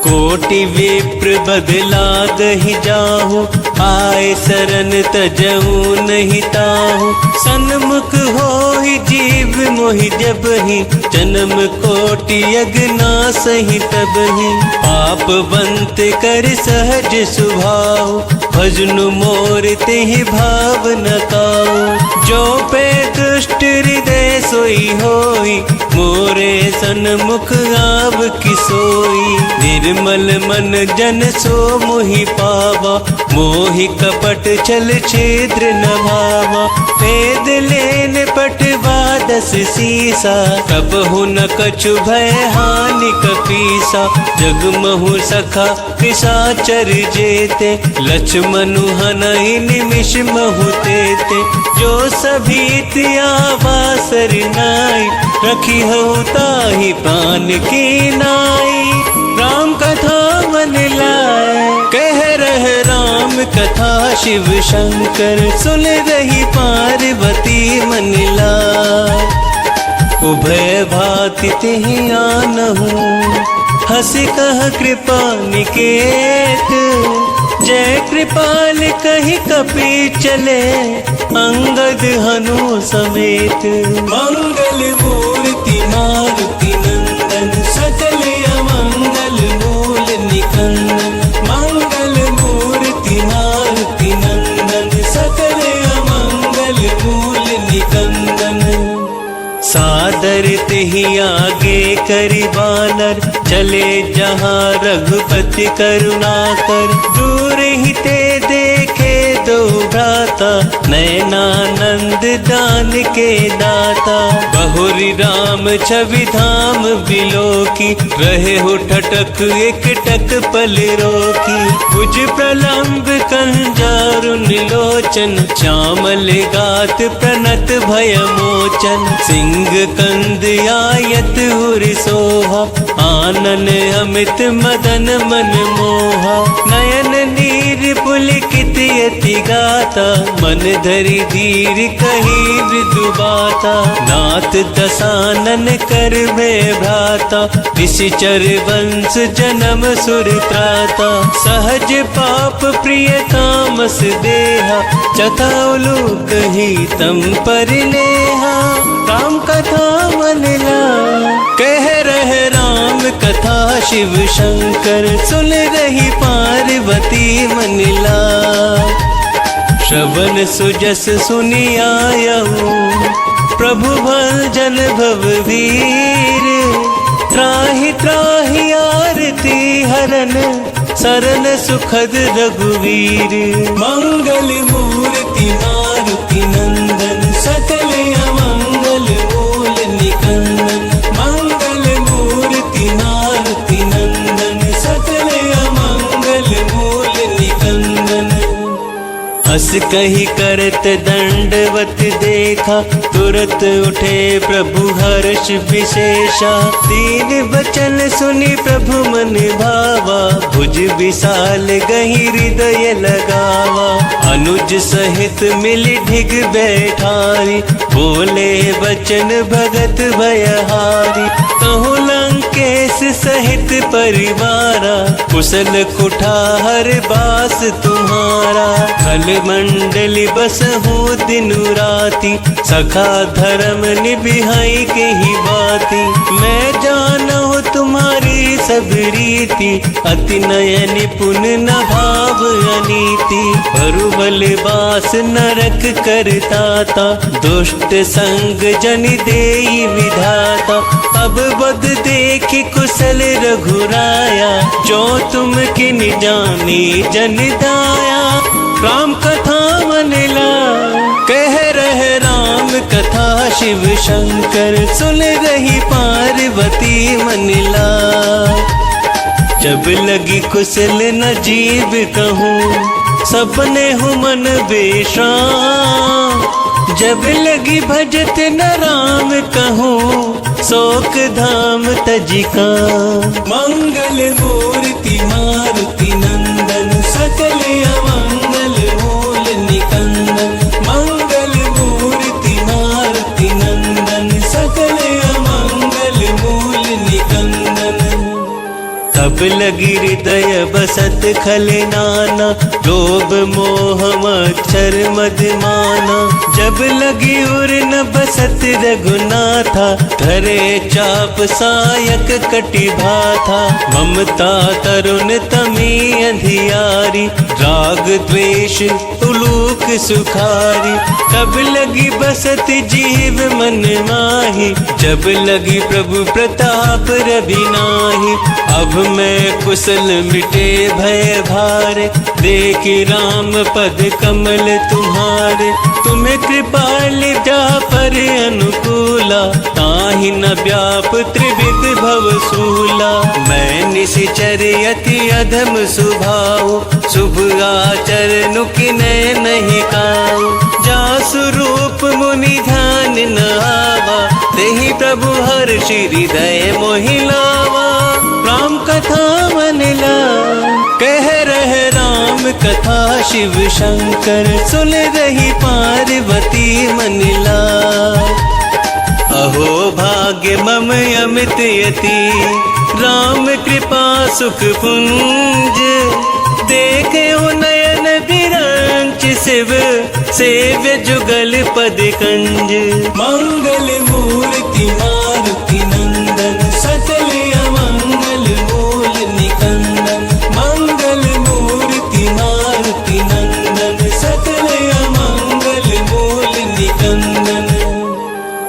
कोटि विप्र बदला दहि जाहु आए शरण तजहु नहीं ताहु। सन्मुख होहि जीव मोहि जबहि जन्म कोटि अगना सही तबहि। पाप बंत कर सहज सुभाव भजनु मोर तेहि भाव न काऊ। जो पे दुष्ट हृदय सोई होई मोरे सन्मुख आव किसोई। निर्मल मन जन सो मोहि पावा मोहि कपट छल छिद्र न भावा। वेद लेन पटवा दस सीसा कबहु न कछु भय हानि कपीसा। जगमहु सखा निशाचर जेते लक्ष्मणु हनहि निमिष महु तेते। जो सभी त्यावा सरनाई रखी हो ताहि प्राण की नाई। राम कथा मन लाए कह रहे राम कथा शिव शंकर। सुन रही पार्वती मन लाए उभय भाति तेहि आनहु हंसी कह कृपा निकेत। जय कृपाल कही कपि चले अंगद हनु समेत। मंगल मूर्ति मारुति नंदन सकल अमंगल मूल निकंदन। मंगल मूर्ति मारुति नंदन सकल अमंगल मूल निकंदन। सादर तेहि आगे करि बानर चले जहाँ रघुपति करुणाकर। दूर ही ते देखे दो भ्राता नयनानंद दान के दाता। बहुरी राम छवि धाम बिलोकी रहे हो ठटक एक टक पल रोकी। भुज प्रलंब कंजारुन लोचन श्यामल गात प्रणत भय मोचन। सिंह कंद आयत उर सोहा आनन अमित मदन मन मोहा। नयन नीर पुलकित यति गाता मन धरि धीर कही मृदु बाता। नाथ दसानन कर में भ्राता निशिचर वंश जन्म सुर त्राता। सहज पाप प्रिय तामस देहा चथाउलु कही तम पर लेहा। राम कथा मन ला कह रहे राम कथा शिव शंकर सुन रही पार्वती मनिला। श्रवण सुजस सुनी आयऊ प्रभु भजन भववीर। त्राहि त्राहि आरती हरन शरण सुखद रघुवीर। मंगल मूर्ति मारुति नंदन सकल अमंगल मूल निकंदन। मंगल मूर्ति मारुति नंदन सकल अमंगल मूल निकंदन। हस कही करत दंडवत देखा तुरत उठे प्रभु हर्ष विशेषा। तीन वचन सुनी प्रभु मन भावा भुज विशाल गही हृदय लगावा। अनुज सहित मिली ढिग बैठारी बोले वचन भगत भयहारी। कहूँ लंकेश सहित परिवारा कुशल कुठार बास तुम्हारा। खल मंडली बस हूँ दिन राती सखा धर्म निभिहाई के ही बाती। मैं जाना हूँ तुम्हारी सब रीति अति नय निपुण न भाव अनीति। भरुबल बास नरक करता था दुष्ट संग जन देई विधाता। अब बद देखी कुशल रघुराया जो तुम किन जानी जन दाया। राम कथा मनला कह रहे राम कथा शिव शंकर सुन रही पार्वती मनला। जब लगी कुशल न जीव कहूँ सपने हूँ मन बेशाम। जब लगी भजत न राम कहूँ शोक धाम तजिका। मंगल मूर्ति मारुति नंदन सकल अमंगल मूल निकंदन। मंगल मूर्ति मारुति नंदन सकल अमंगल मूल निकंदन। तब लगी हृदय बसत खल नाना लोभ मोह मच्छर मद माना। जब लगी उर न बसत रघुनाथा धरे चाप सायक कटि भाथा। ममता तरुण तमी अंधियारी राग द्वेष उलूक सुखारी। तब लगी बसत जीव मन माही जब लगी प्रभु प्रताप रवि नाही। अब मैं कुशल मिटे भय भार देखी राम पद कमल तुम्हारे। तुम्हें कृपाल जा पर अनुकूला ताहि न व्याप त्रिविध भव सूला। मैं निशिचर अति अधम सुभाव शुभ आचरण किन्हीं नहीं काऊ। जासु रूप मुनि ध्यान न आवा देहि प्रभु हर्षि हृदय मोहिलावा। राम कथा मनला कह रहे राम कथा शिव शंकर सुन रही पार्वती मनला। अहो भाग्य मम अमित यति राम कृपा सुख पुंज। देखे नयन विरंच शिव सेव्य जुगल पद कंज। मंगल मूर्ति मारुति नंदन सकल अमंगल मूल निकंदन। मंगल मूर्ति मारुति नंदन सकल अमंगल मूल निकंदन।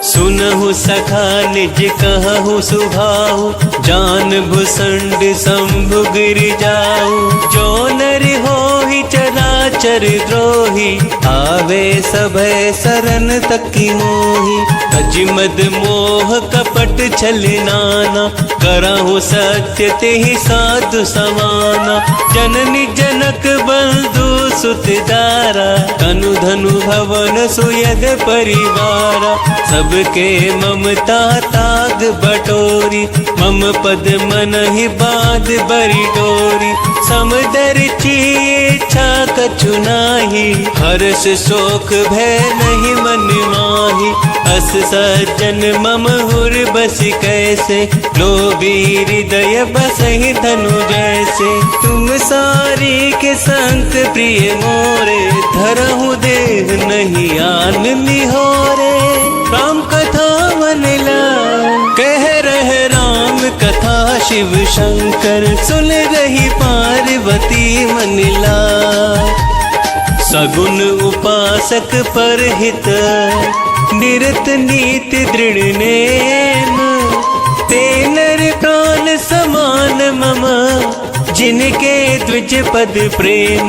सुनहु सखा निज कहु सुभाहु जान भुसंड शंभु गिर जाऊ। जो नर होहि चराचर द्रोही आवे सभय शरण तकी मोही। अजिमद मोह कपट छल नाना करहु सत्य तेहि साधु समाना। जननी जनक बंधु सुत दारा तनु धनु भवन सुयग परिवारा। सबके ममता ताग बटोरी मम पद मन ही बांध बरी डोरी। समदर इच्छा कछु नाही हर्ष शोक भय नहीं मन माही। अस सज्जन मम हुर बस कैसे लोभी हृदय बसहि धनु जैसे। तुम सारी के संत प्रिय मोरे धरहु देह नहीं आन निहोरे। राम कथा मनला कह रहे राम कथा शिव शंकर सुन रही पार्वती मनिला। सगुन उपासक पर हित निरत नीति दृढ़ नेम। ते नर प्राण समान मम जिनके द्विज पद प्रेम।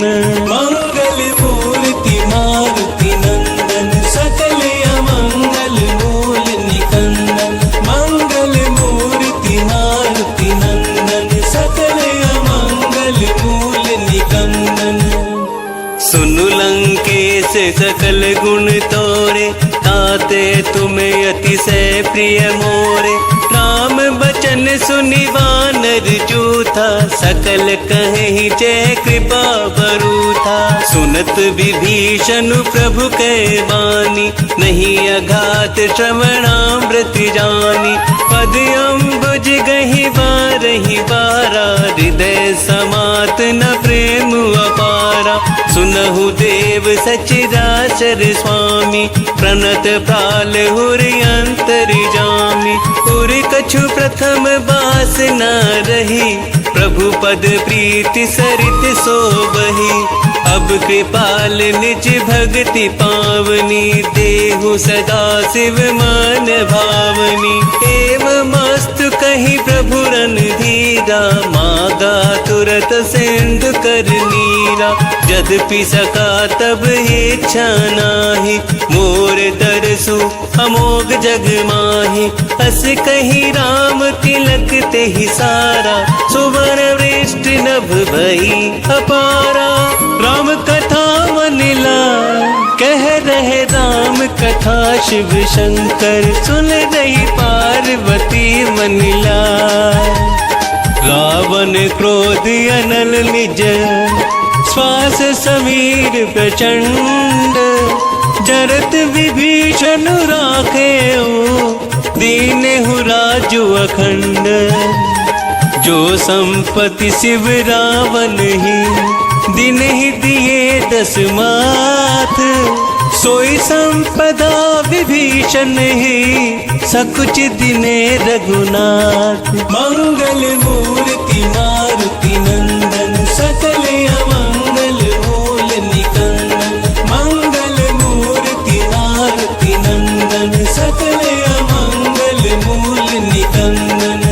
मंगल मूर्ति मारुति नंदन सकल अमंगल मूल निकंदन। मंगल मूर्ति मारुति नंदन सकल अमंगल मूल निकंदन। सुनु लंकेश सकल गुण तोरे ताते तुम्हें अतिशय प्रिय मोरे। राम बचन सुनि वानर जूथा सकल कहि जय कृपा बरूथा। सुनत विभीषण प्रभु कै वाणी नहीं अघात श्रवणामृत जानी। पद अम्बुज गहि बारहि बारा हृदय समात न प्रेम अपारा। सुनहु देव सचराचर स्वामी प्रणत प्राल हुरि अंतर्जामी। उर कछु प्रथम बास न रही प्रभु पद प्रीति सरित सोबही। अब कृपाल निज भक्ति पावनी देहु सदा शिव मन भावनी। एवं मस्तु कही प्रभु रणधीरा मागा तुरत सिंधु कर नीरा। यद्यपि सका तब इच्छा नाही मोर दरसु अमोघ जग माही। अस कही राम तिलक तेहि सारा सुवर्ण वृष्ट नभ भई अपारा। राम कथा मनिला कह रहे राम कथा शिव शंकर सुन रही पार्वती मनिला। रावण क्रोध अनल निज श्वास समीर प्रचंड। जरत विभीषण राखे दीनहु राजु अखंड। जो संपत्ति शिव रावण ही दिन ही दिए 10 माथ। सोई संपदा विभीषण ही सकुच दिने रघुनाथ। मंगल मूर्ति मारुति नंदन सकल अमंगल मूल निकंदन। मंगल मूर्ति मारुति नंदन सकल अमंगल मूल निकंदन।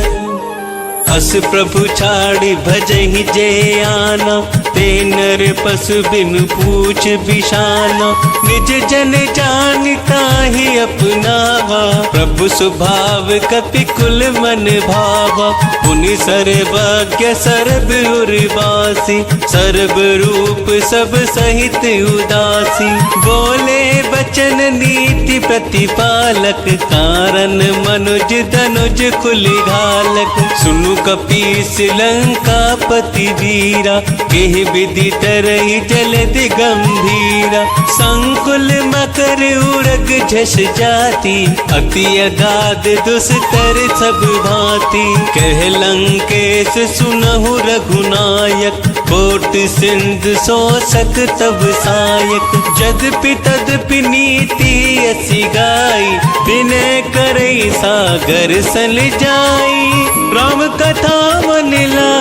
अस प्रभु छाड़ी भजहि जे आना ते नर पशु बिनु पूछ बिशाना। निज जन जानता ही अपनावा प्रभु स्वभाव कपि कुल मन भावा। मुनि सर्वज्ञ सर्व उर्वासी सर्व रूप सब सहित उदासी। बोले बचन नीति प्रतिपालक कारण मनुज धनुज कुल घालक। सुनु कपीस लंका पति वीरा केहि विधि तरहि जलधि गंभीरा। संकुल मकर उड़ग झस जाति अति अगाध दुस्तर सब भांति। कह लंकेश सुनहु रघुनायक कोट सिंधु शोषक तब सायक। यद्यपि तद्यपि नीति असी गाई विनय करई सागर सल जाई। राम कथा मनिला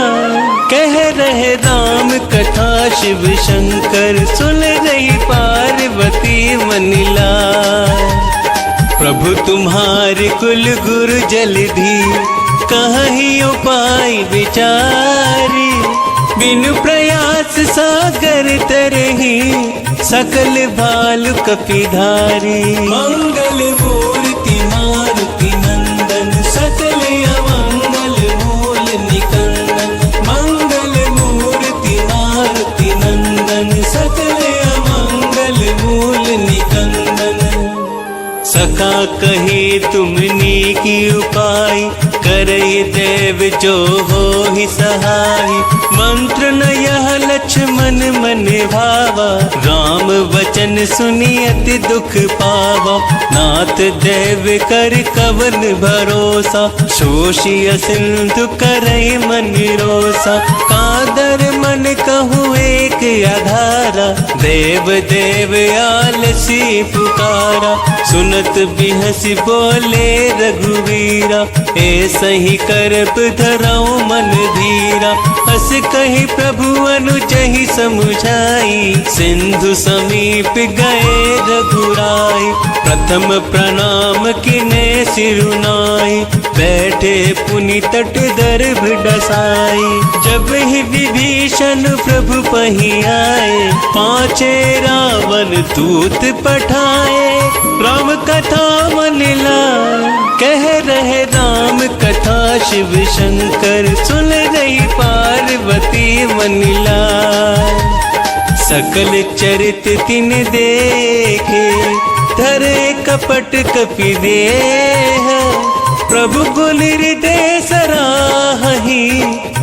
कह रहे राम कथा शिव शंकर सुन रही पार्वती मनिला। प्रभु तुम्हारे कुल गुरु जलधि कहीं उपाय विचारी। बिनु प्रयास सागर तरही सकल भालु कपिधारी। मंगल मूर्ति मारुति नंदन सकल अमंगल मूल निकंदन। मंगल मूर्ति मारुति नंदन सकल अमंगल मूल निकंदन। सखा कहे तुमने की उपाय करई देव जो हो ही सहाय। मंत्र न यह लक्ष्मण मन भावा राम वचन सुनी अति दुख पावा। नाथ देव कर कवन भरोसा शोषिय सिंधु करई मन रोसा। कादर मन कहूँ एक आधारा देव देव आलसी पुकारा। सुन सुनत बिहसी बोले रघुवीरा, ऐसा ही करब धराऊं मन धीरा। हस कही प्रभु अनुजहि समुझाई, सिंधु समीप गए रघुराई। प्रथम प्रणाम किने सिरुनाई, बैठे पुनि तट दर्भ डसाई। जब ही विभीषण प्रभु पही आए, पांचे रावण दूत पठाए। राम कथा मन लाए, कह रहे राम कथा शिव शंकर, सुन रही पार्वती मन लाए। सकल चरित तिन देखे, धरे कपट कपि देह। प्रभु गुण हृदय सराहि,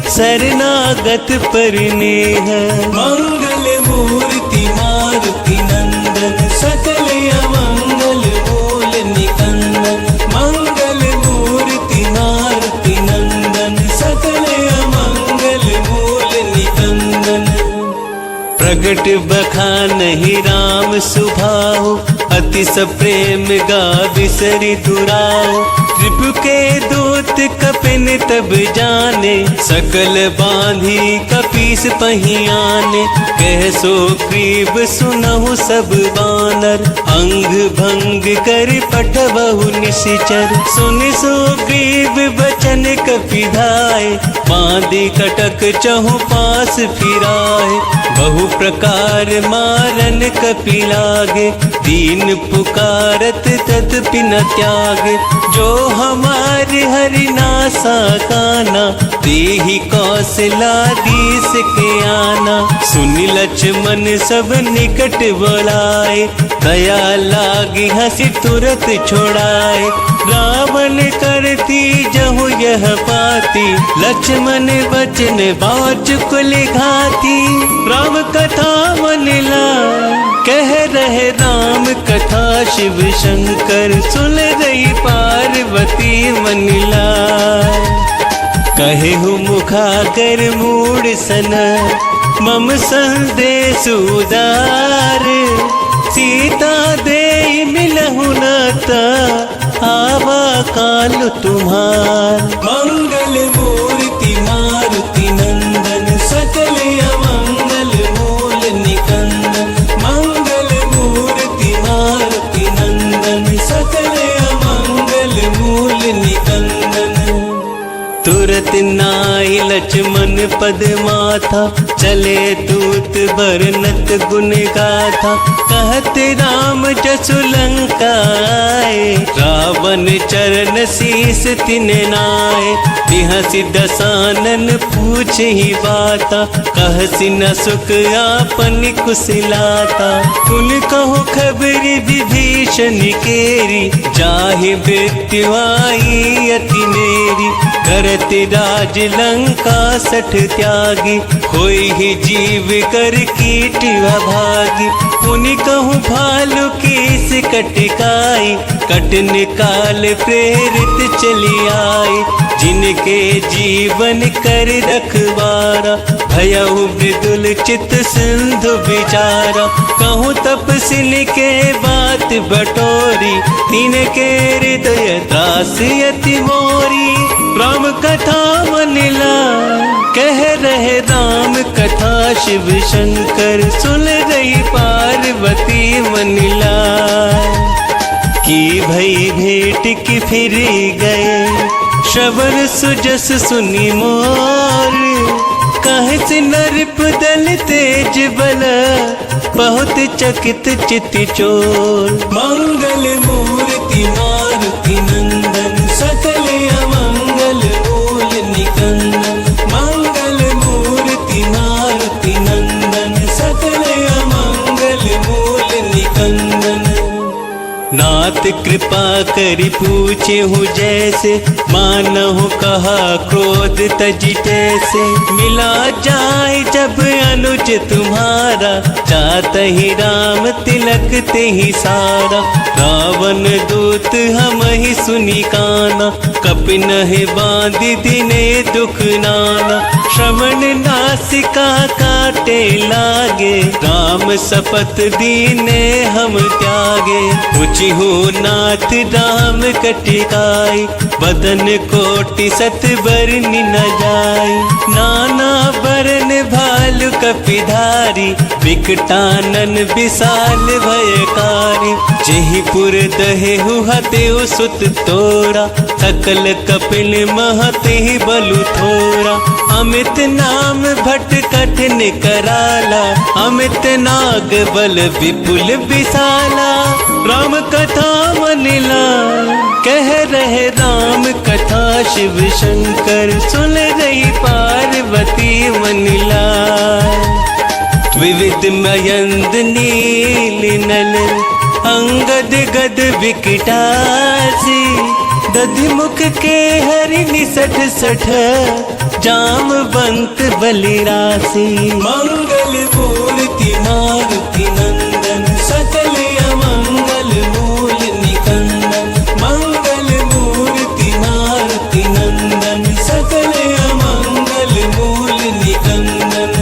शरणागत परिनेह। मंगल मूर्ति मारुति नंदन, सकल अमंगल मूल निकंदन। मंगल मूर्ति मारुति नंदन, सकल अमंगल मूल निकंदन। प्रगट बखानहि राम सुभाऊ, अति सप्रेम गा बिसरि दुराऊ। रिपु के दूत कपिन तब जाने, सकल बांधी कपीस पहियाने। कह सो ग्रीव सुनहु सब बानर, अंग भंग कर पठबहु निशिचर। सुन सो ग्रीव बचन कपि धाय, बांधी कटक चहु पास फिराए। बहु प्रकार मारन कपि लागे, दीन पुकारत तदपि न त्यागे। जो हमारे हरि नासा काना, देहि कौशलाधीश के आना। सुनि लक्ष्मण सब निकट बोलाए, दया लागी हंसी तुरत छोड़ाए। रावण करती जहु यह पाती, लक्ष्मण वचन बाचुकुल घाती। राम कथा मन लाए, कह रहे राम कथा शिव शंकर, सुन रही पार्वती मन लाए। कहे हूँ मुखागर मूड सन, मम संदेश उदार। सीता दे मिलहु नाता, आवा काल तुम्हार। मंगल मूर्ति मारुति नंदन, सकल अमंगल मूल निकंदन। मंगल मूर्ति मारुति नंदन, सकल अमंगल मूल निकंदन। तुरत नाई लक्ष्मण पद माथा, चले दूत बरनत गुण गाथा। कहत राम जसु लंका आए, रावण चरण शीस तिन नाए। बिहसि दसानन पूछ ही बाता, कहसि न सुख आपन कुशलाता। कुल कहु खबर विभीषण केरी, जाहि मृत्यु आई अति नेरी। करत राज लंका सठ त्यागी, कोई ही जीव कर कीट भागी। पुनि कहूँ भालु कीस कटकाई, कटन काल प्रेरित चली आई। जिनके जीवन कर रखवारा, भयउ मृदुल चित सिंधु विचारा। कहूँ तपस्विनी के बात बटोरी, तिनके हृदय त्रास अति मोरी। राम कथा मन लाए, कह रहे राम कथा शिव शंकर, सुन रही पार्वती मन लाए। की भई भेंट की फिर गए, श्रवण सुजस सुनि मोर। कहस नृप दल तेज बल, बहुत चकित चित चोर। मंगल मूर्ति मारुति नंदन, सकल अमंगल मूल निकंदन। मंगल मूर्ति मारुति नंदन, सकल अमंगल मूल निकंदन। नाथ कृपा करि पूछे हूँ जैसे, मानहु कहा क्रोध तजि तैसे। मिला जाए जब अनुज तुम्हारा, चातहि राम तिलक तेहि सारा। रावण दूत हम ही सुनि काना, कपिनहि बांधि दिने दुख नाना। श्रवण नासिका काटे लागे, राम शपथ दीने हम त्यागे। पूछिहु नाथ राम कटिकाई, बदन कोटि सत बरनि न जाई। नाना बरन भालु कपिधारी, विकटानन विशाल भयकारी। जेहि पुर दहेहु हतेउ सुत तोरा, सकल कपिल महतेहि बलु थोरा। अमित नाम भट कठिन कराला, अमित नाग बल विपुल विशाला। राम कथा मनिला, कह रहे राम कथा शिव शंकर। सुन रही पार्वती मनिला, विविध मयंद नील नल, अंगद गद विकटासी। दधिमुख के हरि निसठ सठ, जामवंत बलिरासी। मंगल मूर्ति मारुति नंदन, सकल अमंगल मूल निकंदन। मंगल मूर्ति मारुति नंदन, सकल अमंगल मूल निकंदन।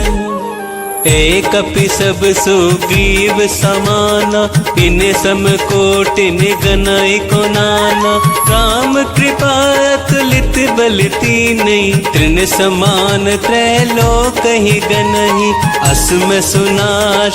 एक कपि सब सुग्रीव समाना, इन सम कोटि निगनाई को नाना। राम कृपा अतुलित बल तीनहि, तृण समान त्रैलोक ही गनहि। असम सुना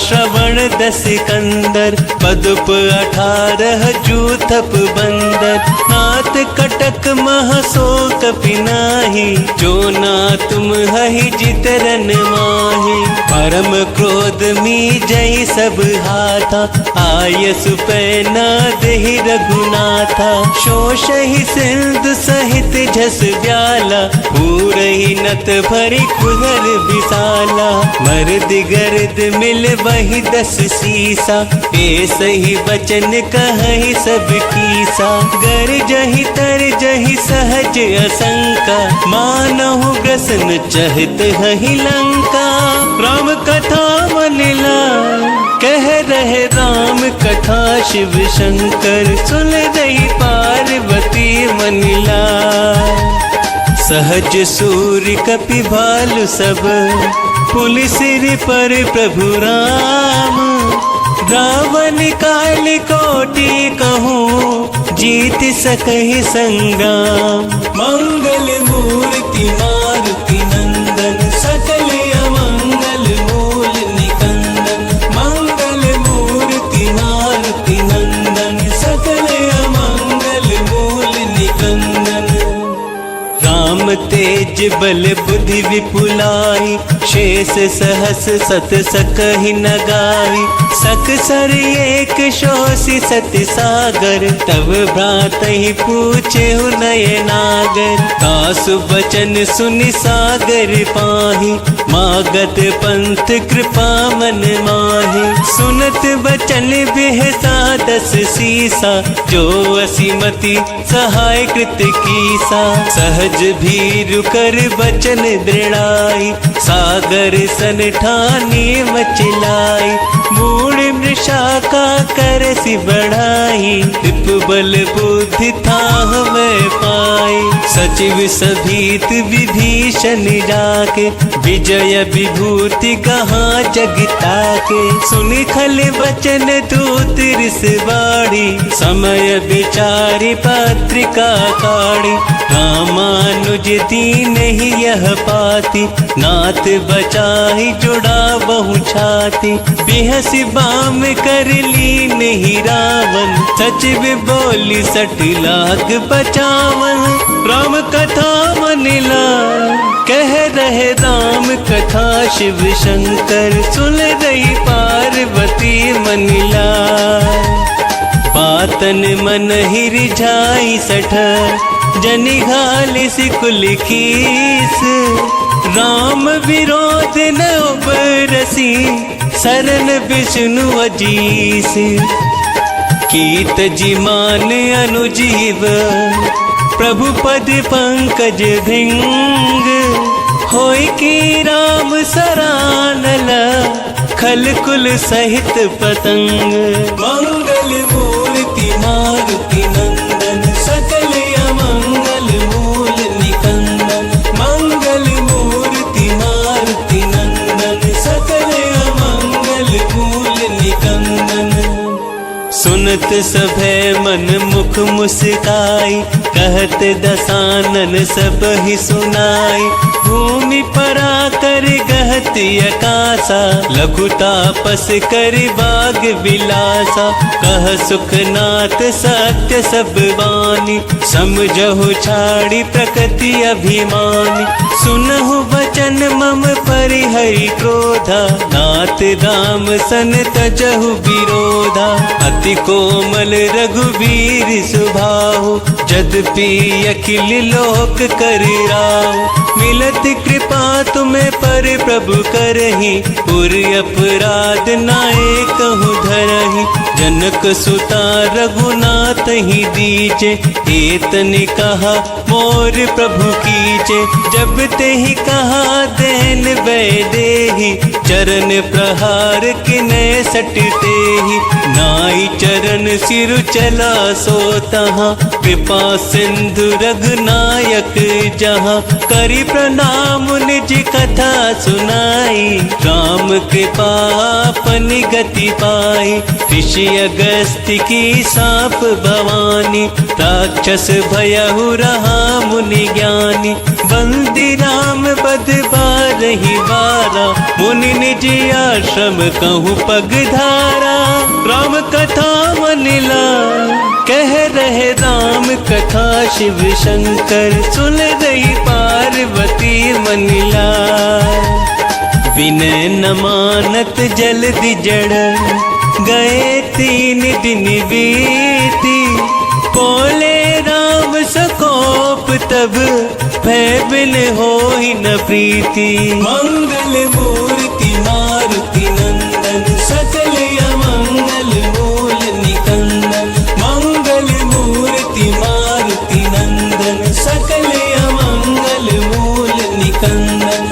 श्रवण दस कंदर, पदुप 18 जूथप बंदर। नाथ कटक महशोक पिनाहि, जो ना तुम हहि जितरन माहि। परम क्रोध मी जय सब हाथा, आयसु पैना देहि रघुनाथा। शोषहि सिंधु सहित झस ब्याला, पूरहि नत भरि कुहर विशाला। मर्द गर्द मिल बहि 10 सीसा, ऐसहि बचन कहहि सब कीसा। गर जहि तर जहि सहज असंका, मानहु ग्रसन चहत हहि लंका। राम कथा मनिला, कह रहे राम कथा शिव शंकर। सुन रही पार्वती मनिला, सहज सूर्य कपि भालु सब, पुनि सिर पर प्रभु राम। रावण काल कोटि कहूँ, जीत सकहि संग्राम। मंगल मूर्ति मारुति नंदन, सकल अमंगल मूल निकंदन। मंगल मूर्ति मारुति नंदन, सकल अमंगल मूल निकंदन। राम तेज बल बुद्धि विपुलाई, शेष सहस सत सकहि न गाई। सकसर एक शोषि सति सागर, तब भ्रातहि पूछेहु नय नागर। तासु बचन सुनि सागर पाहि, मागत पंथ कृपा मन माहि। सुनत बचन बिहसा 10 सीसा, जो असीमति सहाय कृत कीसा। सहज भीरु कर बचन दृढ़ाई, सागर सन ठानी मचिलाई। मूढ़ मृषा का करसि बढ़ाई, विप बल बुद्धि थाह में पाई। सचिव सभीत विभीषण जाके, विजय विभूति कहाँ जगता के। सुनि खल बचन दूत रिस बाढ़ी, समय विचारि पत्रिका काढ़ी। रामानुज दीन ही यह पाती, नाथ बचाहि जुड़ा बहु छाती। बिहसि बाम कर ली नहीं रावण, सचिव बोली 60 लाख बचावन। राम कथा मनिला, कह रहे राम कथा शिव शंकर। सुन रही पार्वती मनिला, बातन मन ही रिझाई 60, जनि घालि सिकुल कीस। राम विरोध न बरसी, शरण विष्णु अजीस। कीत जी मान अनुजीव, प्रभु पद पंकज भिंग। होय की राम सरानल, खल कुल सहित पतंग। मंगल मूर्ति मारुति नंदन, सकल अमंगल मूल निकंदन। मंगल मूर्ति मारुति नंदन, सकल अमंगल मूल निकंदन। सुनत सभे मन मुख मुस्काई, कहत दसानन सब ही सुनाई। भूमि परा कर गहत अकासा, लघु तापस कर बाग बिलासा। कह सुखनाथ सत्य सब वाणी, समझहु छाड़ी प्रकृति अभिमानी। सुनहु वचन मम परिहरि क्रोधा, नाथ राम सन तजहु विरोधा। अति कोमल रघुवीर सुभाहु, यद्यपि अखिल लोक कर राहु। मिलत कृपा तुम्हें पर प्रभु करही, पुर अपराध नाए कहूँ धरही। जनक सुता रघुनाथ ही दीजे, एतनि कहा मोर प्रभु कीजे। जब ते ही कहा देन वैदेही, चरण प्रहार किने सटते ही। नाई चरण सिर चला सो तहाँ, कृपा सिंधु रघुनायक जहाँ। करी प्रणाम निज कथा सुनाई, राम कृपा अपनी गति पाई। ऋषि अगस्त्य की साप भवानी, राक्षस भयहु रहा मुनि ज्ञानी। बंदी राम बद बारहि बारा, मुनि निज आश्रम कहूँ पगधारा। राम कथा मनिला कह रहे राम कथा, शिव शंकर सुन रही पार्वती मनिला। विनय न मानत जल्दी जड़, गए 3 दिन बीती। बोले राम सकोप तब, भय बिन होई न प्रीति। मंगल मूर्ति मारुति नंदन, सकल अमंगल मूल निकंदन। मंगल मूर्ति मारुति नंदन, सकल अमंगल मूल निकंदन।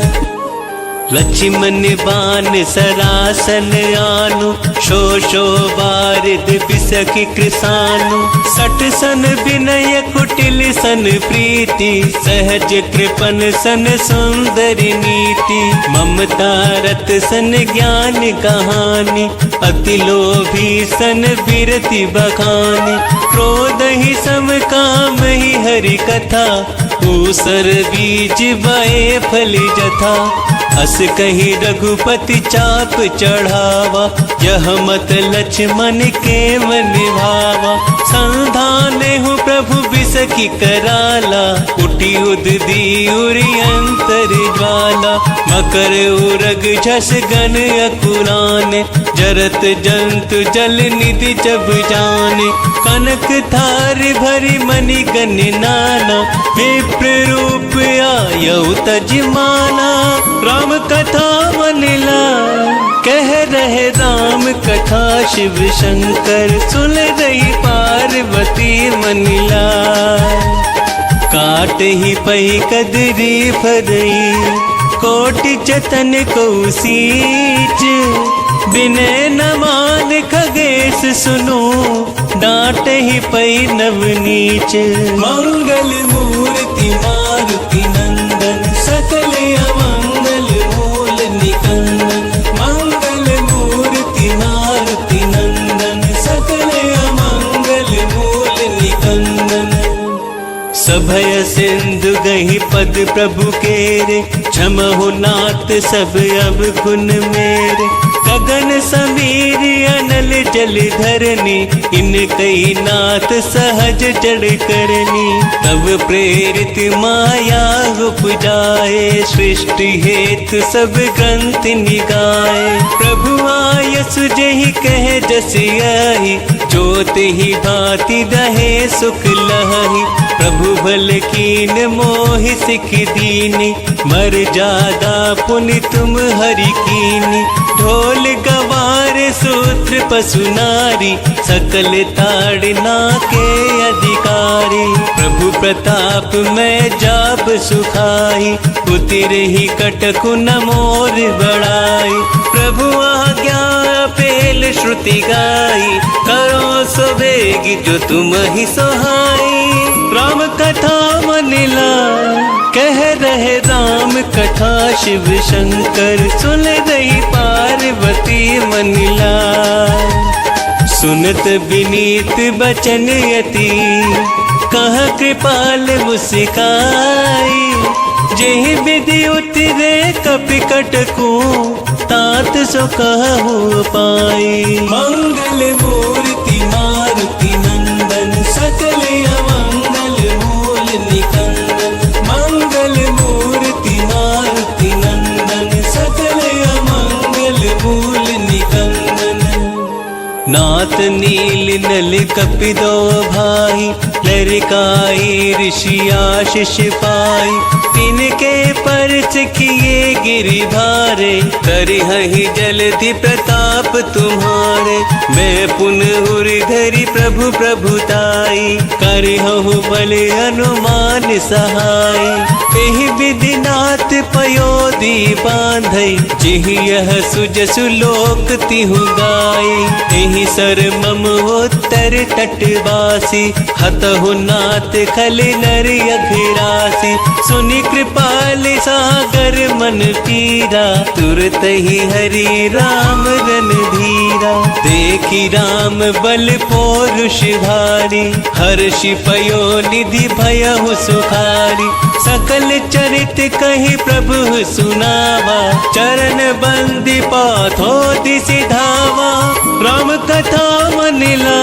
लक्ष्मण बान सरासन आनु, शोषो बारिद बिसखि कृसानु। सठ सन विनय कुटिल सन प्रीति, सहज कृपन सन सुंदर नीति। ममता रत सन ज्ञान कहानी, अति लोभी सन बिरति बखानी। क्रोध ही सम काम ही हरि कथा, ऊसर बीज बए फल जथा। अस कही रघुपति चाप चढ़ावा, यह मत लक्ष्मण के मन भावा। संधाने हूँ प्रभु बिसखि कराला, उठी उददी उरि अंतर ज्वाला। मकर उरग झस गन अकुलाने, जरत जंतु जल निधि जब जाने। कनक थार भरी मणि गन नाना, विप्र रूप आयउ तजमाना। राम कथा मनिला कह रहे राम कथा, शिव शंकर सुन रही पार्वती मनिला। काट ही पही कदरी फरई, कोटि जतन को सींच। विनय न मान खगेश सुनो, डांट ही पई नवनीच। मंगल मूर्ति मारुति नंदन, सकल अमंगल मूल निकंदन। मंगल मूर्ति मारुति नंदन, सकल अमंगल मूल निकंदन। सभय सिंधु गही पद प्रभु केरे, क्षमहु नाथ सब अब गुण मेरे। गगन समीर अनल जल धरनी, इन कई नाथ सहज जड़ करनी। तब प्रेरित माया उपजाए, सृष्टि हेतु सब ग्रंथ निगाए। प्रभु आयस जहि कह जस आहि, ज्योत ही भांति दहे सुख लहि। प्रभु भल कीन मोहि सिख दीनी, मर्यादा पुनि तुम हरि कीनी। ढोल गवार सूत्र पशु नारी, सकल ताड़ना के अधिकारी। प्रभु प्रताप मैं जाप सुखाई, उतिर ही कटकु न मोर बड़ाई। प्रभु आज्ञा पेल श्रुति गाई, करो सो बेगी जो तुम ही सोहाई। राम कथा मनिला कह रहे राम कथा, शिव शंकर सुन रही पार्वती मनिला। सुनत विनीत बचन अति, कह कृपाल मुस्काई। जेहि विधि उतरे कपिकट को, तात सो कहु पाई। मंगल मूर्ति मारुति नंदन, सकल अमंगल मूल निकंदन। मंगल मूर्ति मारुति नंदन, सकल अमंगल मूल निकंदन। नाथ नील नल कपिदो भाई, लरिकाई ऋषि आशीष पाई। तिनके परच किए गिरिधारे, करिहहि जलधि प्रताप तुम्हारे। मैं पुनः उर्धरि प्रभु प्रभुताई, करिहु बल हनुमान सहाय। एहि विधि नाथ पयोधि बांधई, जिहि यह सुजसु लोक तिहु गाई। एहि सर मम उत्तर तटवासी, हतहु नाथ खल नर अघिरासी। सुनि कृपाल सागर मन पीरा, तुरत ही हरि राम रणधीरा। देखी राम बल पौरुष भारी, हर्षि पयो निधि भयहु सुखारी। सकल चरित कहि प्रभु सुनावा, चरण बंदी पाथोति सिधावा। राम कथा मनिला,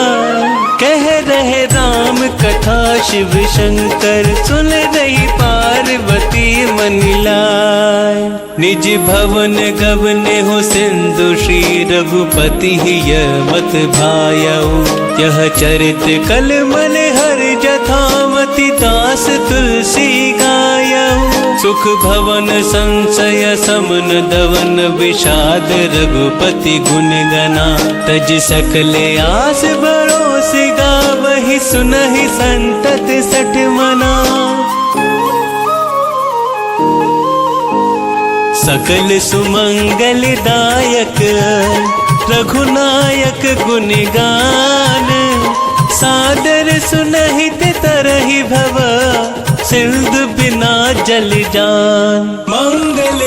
कह रहे राम कथा शिव शंकर। सुन रही पार्वती मनिलाय, निज भवन गवन हो सिंधु श्री रघुपति यमत भायऊ। यह चरित कल मन हर जथामति, दास तुलसी गायऊ। सुख भवन संशय समन दवन, विषाद रघुपति गुण गना। तज सकल आस भरोस गावहि, सुनहि संतत सठ मना। सकल सुमंगल दायक, रघुनायक गुण गान। सादर सुनहित तरहि भव, सिंधु बिना जल जान। मंगल